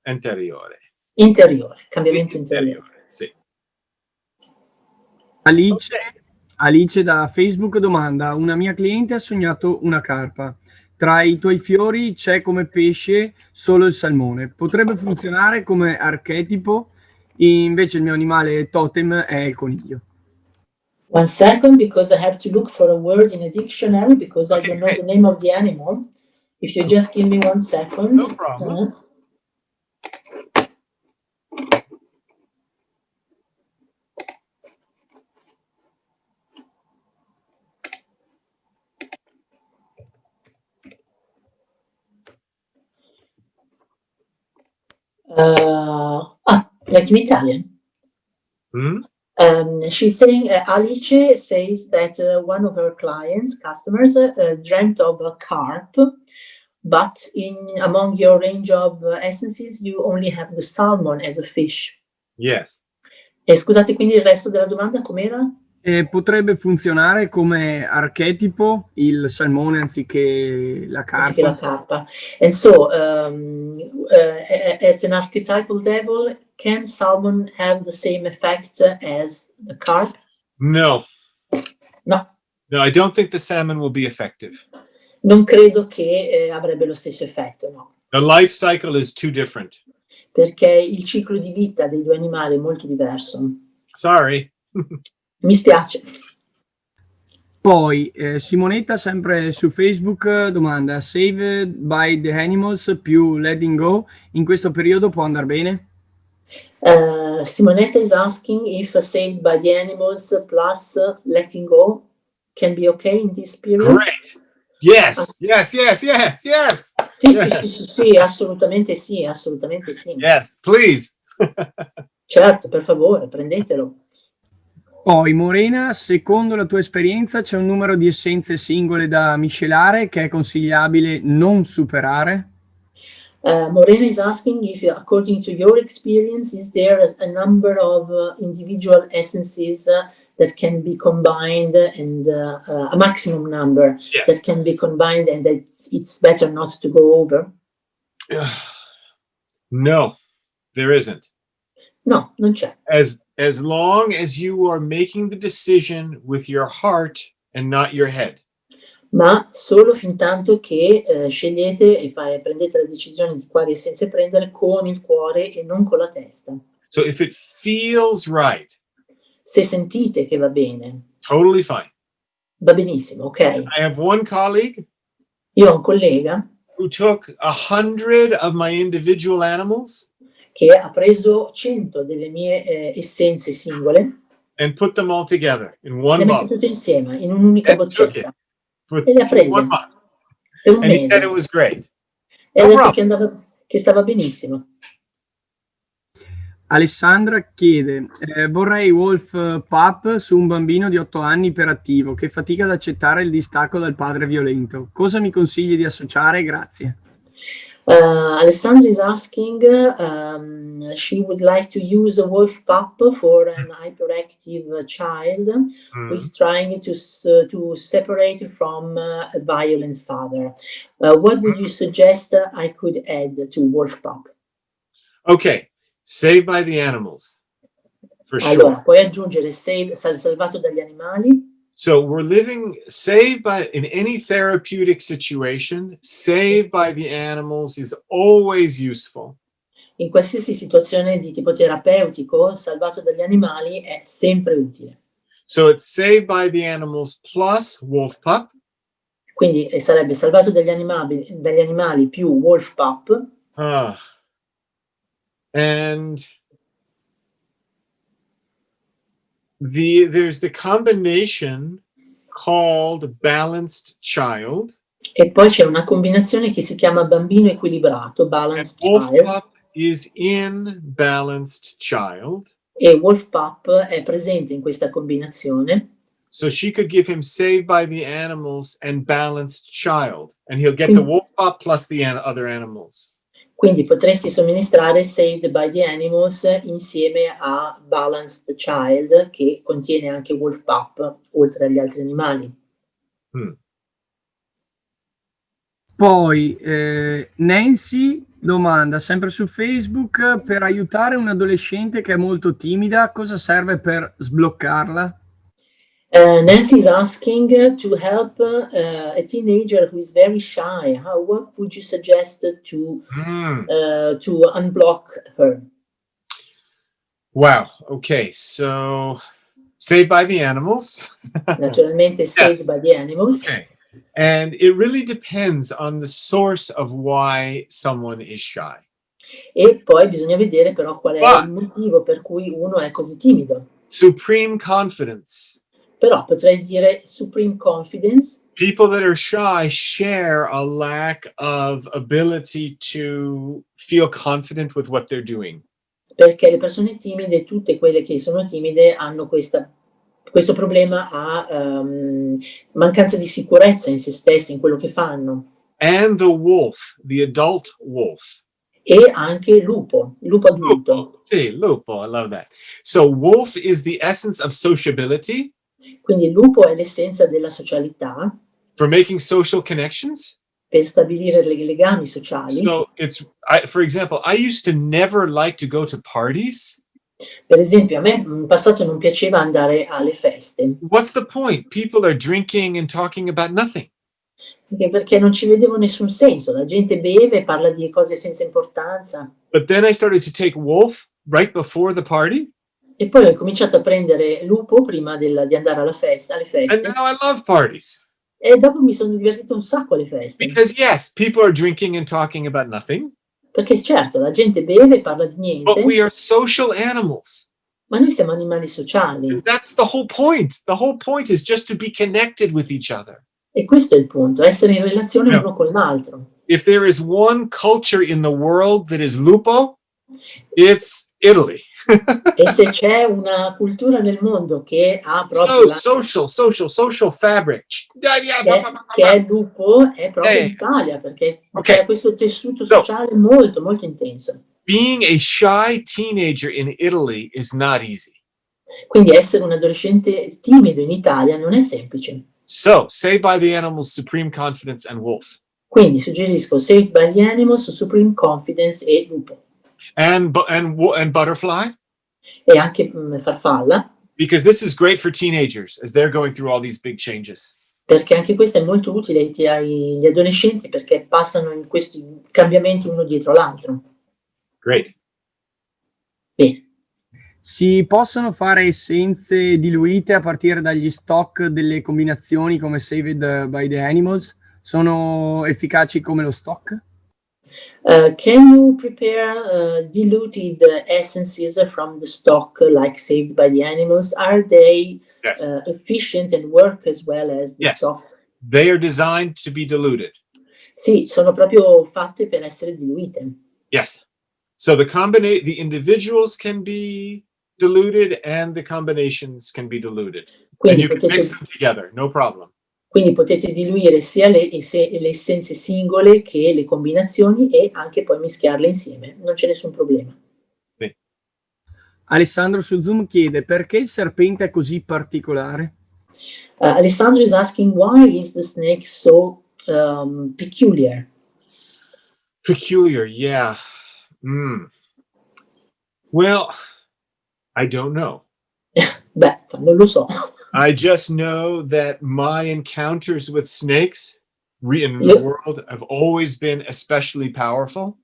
Anteriore. Interiore, cambiamento interiore. Sì. Alice da Facebook domanda: una mia cliente ha sognato una carpa. Tra i tuoi fiori c'è come pesce solo il salmone. Potrebbe funzionare come archetipo, invece il mio animale totem è il coniglio. 1 second, because I have to look for a word in a dictionary, because I don't know the name of the animal. If you just give me 1 second. No problem. Like in Italian. She's saying, Alice says that one of her customers, dreamt of a carp, but among your range of essences, you only have the salmon as a fish. Yes. E scusate, quindi il resto della domanda com'era? Potrebbe funzionare come archetipo il salmone anziché la carpa. Anziché la carpa. And so, at an archetypal level, can salmon have the same effect as the carp? No. No. No, I don't think the salmon will be effective. Non credo che avrebbe lo stesso effetto, no. The life cycle is too different. Perché il ciclo di vita dei due animali è molto diverso. Sorry. Mi spiace. Poi Simonetta, sempre su Facebook, domanda: saved by the animals più letting go, in questo periodo può andare bene? Simonetta is asking if saved by the animals plus letting go can be okay in this period. Great. Yes. Yes. Sì, assolutamente sì, assolutamente sì. Yes, please. Certo, per favore, prendetelo. Poi Morena, secondo la tua esperienza c'è un numero di essenze singole da miscelare che è consigliabile non superare? Morena is asking if, according to your experience, is there a number of individual essences that can be combined, and a maximum number that can be combined, and that it's better not to go over? No, there isn't. No, non c'è. As long as you are making the decision with your heart and not your head. Ma solo fin tanto che scegliete e prendete la decisione di quali essenze prendere con il cuore e non con la testa. So if it feels right, se sentite che va bene, totally fine. va benissimo, ok? I have one colleague Io ho un collega who took 100 of my individual animals che ha preso 100 delle mie essenze singole and put them all together in e one le ha messe bottle. tutte insieme in un'unica And took boccetta it for e le ha 1 prese month. per un And he said mese it was great. e ha No detto problem. che stava benissimo. Alessandra chiede: vorrei Wolf Pup su un bambino di 8 anni iperattivo che fatica ad accettare il distacco dal padre violento. Cosa mi consigli di associare? Grazie. Alessandra is asking, she would like to use a wolf pup for an hyperactive child who is trying to separate from a violent father. What would you suggest I could add to wolf pup? Okay, saved by the animals, for Allora, sure. puoi aggiungere salvato dagli animali. So we're living saved by, in any therapeutic situation, saved by the animals is always useful. In qualsiasi situazione di tipo terapeutico, salvato dagli animali è sempre utile. So it's saved by the animals plus wolf pup. Quindi sarebbe salvato dagli animali più wolf pup. And there's the combination called balanced child. E poi c'è una combinazione che si chiama bambino equilibrato, And balanced wolf child, pup is in balanced child. e wolf pup è presente in questa combinazione. So she could give him saved by the animals and balanced child. And he'll get the wolf pup plus the other animals. Quindi potresti somministrare Saved by the Animals insieme a Balanced Child, che contiene anche Wolf Pup, oltre agli altri animali. Poi Nancy domanda, sempre su Facebook, per aiutare un adolescente che è molto timida, cosa serve per sbloccarla? Nancy is asking to help a teenager who is very shy. What would you suggest to unblock her? Wow. Okay. So saved by the animals. Naturalmente Saved by the Animals. Okay. And it really depends on the source of why someone is shy. E poi bisogna vedere però qual è il motivo per cui uno è così timido. Supreme confidence. Però potrei dire supreme confidence. People that are shy share a lack of ability to feel confident with what they're doing. Perché le persone timide, tutte quelle che sono timide, hanno questo problema a mancanza di sicurezza in se stessi, in quello che fanno. And the wolf, the adult wolf. E anche il lupo adulto. Lupo. Sì, lupo, I love that. So wolf is the essence of sociability. Quindi il lupo è l'essenza della socialità. For making social connections. Per stabilire legami sociali. So for example, I used to never like to go to parties. Per esempio, a me in passato non piaceva andare alle feste. What's the point? People are drinking and talking about nothing. Perché non ci vedevo nessun senso. La gente beve e parla di cose senza importanza. But then I started to take wolf right before the party. E poi ho cominciato a prendere lupo prima di andare alle feste. And now I love parties. E dopo mi sono divertito un sacco alle feste. Because yes, people are drinking and talking about nothing. Perché certo, la gente beve e parla di niente. But we are social animals. Ma noi siamo animali sociali. And that's the whole point. The whole point is just to be connected with each other. E questo è il punto, essere in relazione uno con l'altro. If there is one culture in the world that is lupo, it's Italy. E se c'è una cultura nel mondo che ha proprio social fabric. che è lupo, è proprio l'Italia, perché c'è questo tessuto sociale molto, molto intenso. Being a shy teenager in Italy is not easy. Quindi essere un adolescente timido in Italia non è semplice. So, Saved by the Animals, Supreme Confidence, and Wolf. Quindi suggerisco Saved by the Animals, Supreme Confidence e lupo. And butterfly. E anche farfalla. Because this is great for teenagers as they're going through all these big changes. Perché anche questo è molto utile agli adolescenti perché passano in questi cambiamenti uno dietro l'altro. Great. Bene. Si possono fare essenze diluite a partire dagli stock delle combinazioni come Saved by the Animals? Sono efficaci come lo stock? Can you prepare diluted essences from the stock like Saved by the Animals? Are they efficient and work as well as the stock? They are designed to be diluted. Sì, sono proprio fatte per essere diluite. Yes. So the individuals can be diluted and the combinations can be diluted. Quindi and you can mix them together, no problem. Quindi potete diluire sia le essenze singole che le combinazioni e anche poi mischiarle insieme, non c'è nessun problema. Sì. Alessandro su Zoom chiede perché il serpente è così particolare? Alessandro is asking why is the snake so peculiar? Peculiar, yeah. Well, I don't know. Beh, non lo so. I just know that my encounters with snakes in the world have always been especially powerful.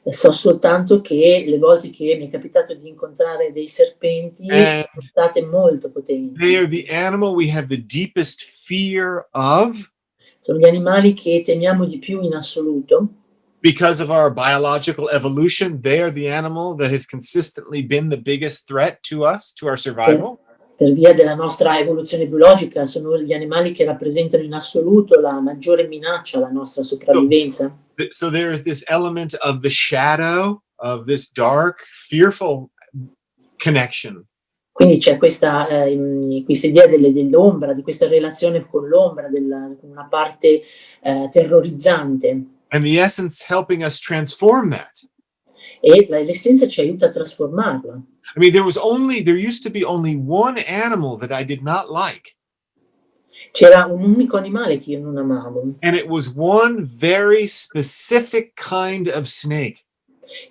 So soltanto che le volte che mi è capitato di incontrare dei serpenti sono state molto potenti. They are the animal we have the deepest fear of. Sono gli animali che temiamo di più in assoluto. Because of our biological evolution, they are the animal that has consistently been the biggest threat to us, to our survival. Per via della nostra evoluzione biologica sono gli animali che rappresentano in assoluto la maggiore minaccia alla nostra sopravvivenza. So there is this element of the shadow, of this dark, fearful connection. Quindi c'è questa idea dell'ombra, di questa relazione con l'ombra, con una parte terrorizzante. And the essence helping us transform that. E l'essenza ci aiuta a trasformarla. I mean, there used to be only one animal that I did not like. C'era un unico animale che io non amavo. And it was one very specific kind of snake.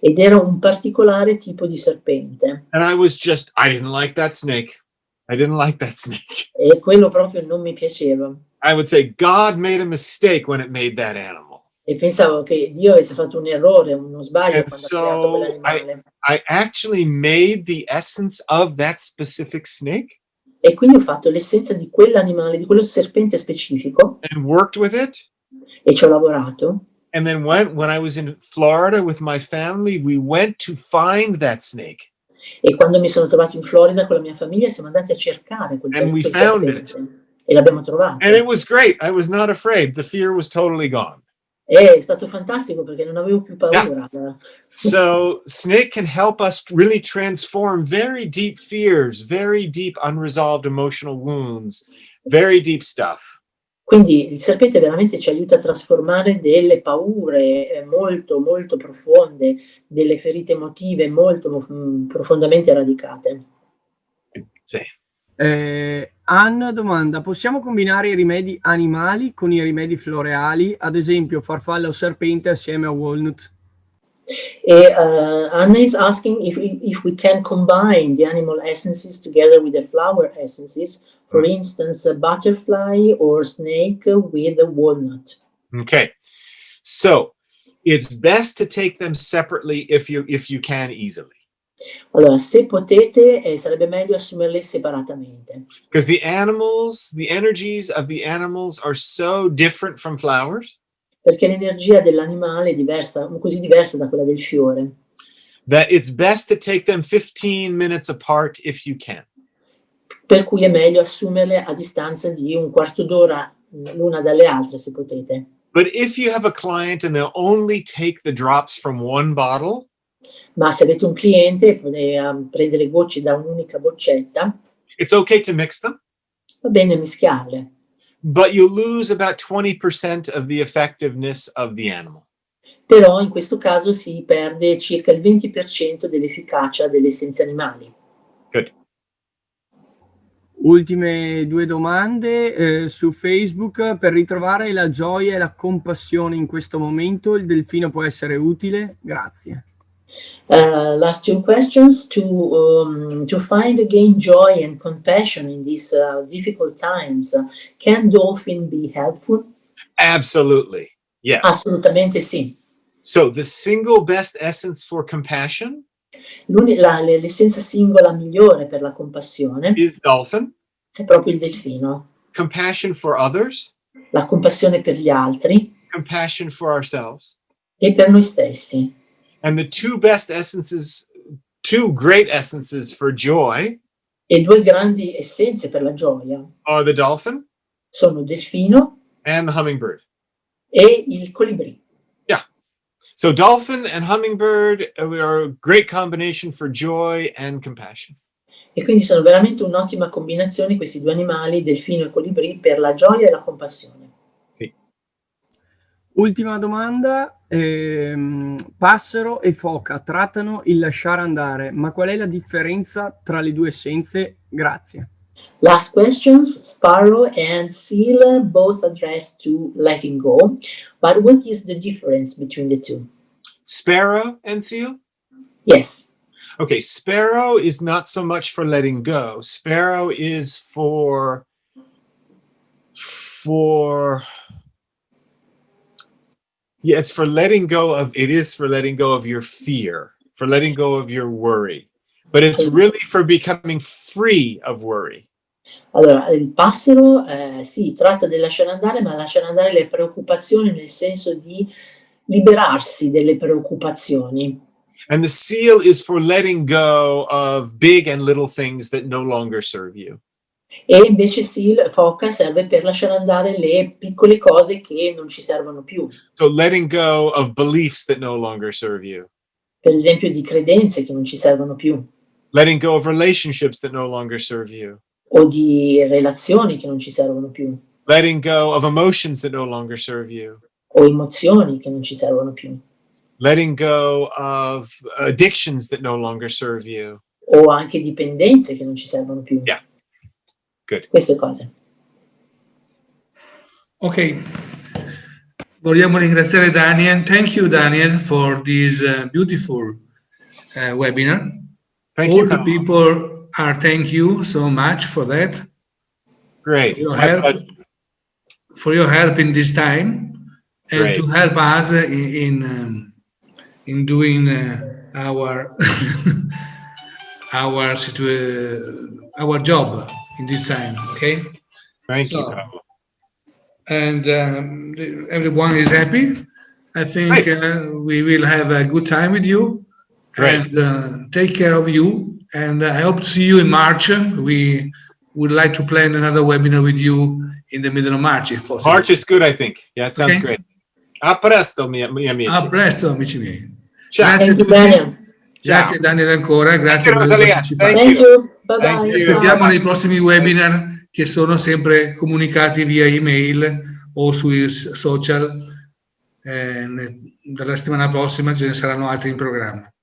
Ed era un particolare tipo di serpente. And I didn't like that snake. I didn't like that snake. E quello proprio non mi piaceva. I would say God made a mistake when it made that animal. E pensavo che Dio avesse fatto un errore, uno sbaglio And quando ha creato quell'animale. I actually made the essence of that specific snake. E quindi ho fatto l'essenza di quell'animale, di quello serpente specifico. And worked with it. E ci ho lavorato. And then when I was in Florida with my family, we went to find that snake. E quando mi sono trovato in Florida con la mia famiglia siamo andati a cercare quel And we serpente. found it. E l'abbiamo trovato. And it was great. I was not afraid. The fear was totally gone. È stato fantastico perché non avevo più paura. Yeah. So snake can help us really transform very deep fears, very deep unresolved emotional wounds, very deep stuff. Quindi il serpente veramente ci aiuta a trasformare delle paure molto, molto profonde, delle ferite emotive molto profondamente radicate. Sì. Anna domanda: possiamo combinare i rimedi animali con i rimedi floreali, ad esempio farfalla o serpente assieme a walnut? Anna is asking if we can combine the animal essences together with the flower essences, for instance, a butterfly or snake with a walnut. Okay. So it's best to take them separately if you can easily. Allora, se potete, sarebbe meglio assumerle separatamente. Because the energies of the animals are so different from flowers. Perché l'energia dell'animale è diversa, così diversa da quella del fiore. That it's best to take them 15 minutes apart if you can. Per cui è meglio assumerle a distanza di un quarto d'ora l'una dalle altre, se potete. But if you have a client and they'll only take the drops from one bottle, ma se avete un cliente prende le gocce da un'unica boccetta, it's okay to mix them. Va bene mischiarle. But you lose about 20% of the effectiveness of the animal. Però in questo caso si perde circa il 20% dell'efficacia delle essenze animali. Good. Ultime due domande su Facebook. Per ritrovare la gioia e la compassione in questo momento, il delfino può essere utile? Grazie. Last two questions. To find again joy and compassion in these difficult times, can dolphin be helpful? Absolutely. Yes. Assolutamente sì. So the single best essence for compassion l'essenza singola migliore per la compassione is dolphin. È proprio il delfino. Compassion for others. La compassione per gli altri. Compassion for ourselves. E per noi stessi. And the two great essences for joy E due grandi essenze per la gioia are the dolphin sono il delfino and the hummingbird. e il colibrì. Yeah. So dolphin and hummingbird are a great combination for joy and compassion. E quindi sono veramente un'ottima combinazione questi due animali, delfino e colibrì, per la gioia e la compassione. Sì. Ultima domanda. Passero e foca trattano il lasciare andare, ma qual è la differenza tra le due essenze? Grazie. Last questions. Sparrow and seal both address to letting go, but what is the difference between the two? Sparrow and seal? Yes. Okay, sparrow is not so much for letting go. Sparrow is for it's for letting go of your fear, for letting go of your worry. But it's really for becoming free of worry. Allora, il passero sì, tratta del lasciare andare, ma lasciare andare le preoccupazioni nel senso di liberarsi delle preoccupazioni. And the seal is for letting go of big and little things that no longer serve you. E invece seal, foca, serve per lasciare andare le piccole cose che non ci servono più. So letting go of beliefs that no longer serve you. Per esempio di credenze che non ci servono più, Letting go of relationships that no longer serve you. o di relazioni che non ci servono più, Letting go of emotions that no longer serve you. o emozioni che non ci servono più, Letting go of addictions that no longer serve you. o anche dipendenze che non ci servono più. Yeah. Good. Queste cose. Ok, vogliamo ringraziare Daniel. Thank you, Daniel, for this beautiful webinar. Thank All you. the Paolo. people are thank you so much for that. Great. Your It's my help. pleasure. For your help in this time and Great. to help us in doing our our job in this time. Okay. Thank you, So, Paolo. and everyone is happy. I think we will have a good time with you. Great. And take care of you. And I hope to see you in March. We would like to plan another webinar with you in the middle of March, if possible. March is good, I think. Yeah, it sounds Okay. great. A presto, miei amici. A presto, amici miei. Ciao. Grazie a Thank you, tutti. Daniel. Grazie Daniele ancora, grazie per aver Rosalia. partecipato. Thank Thank you. Bye Thank bye. you. Aspettiamo nei prossimi webinar che sono sempre comunicati via email o sui social. Dalla settimana prossima ce ne saranno altri in programma.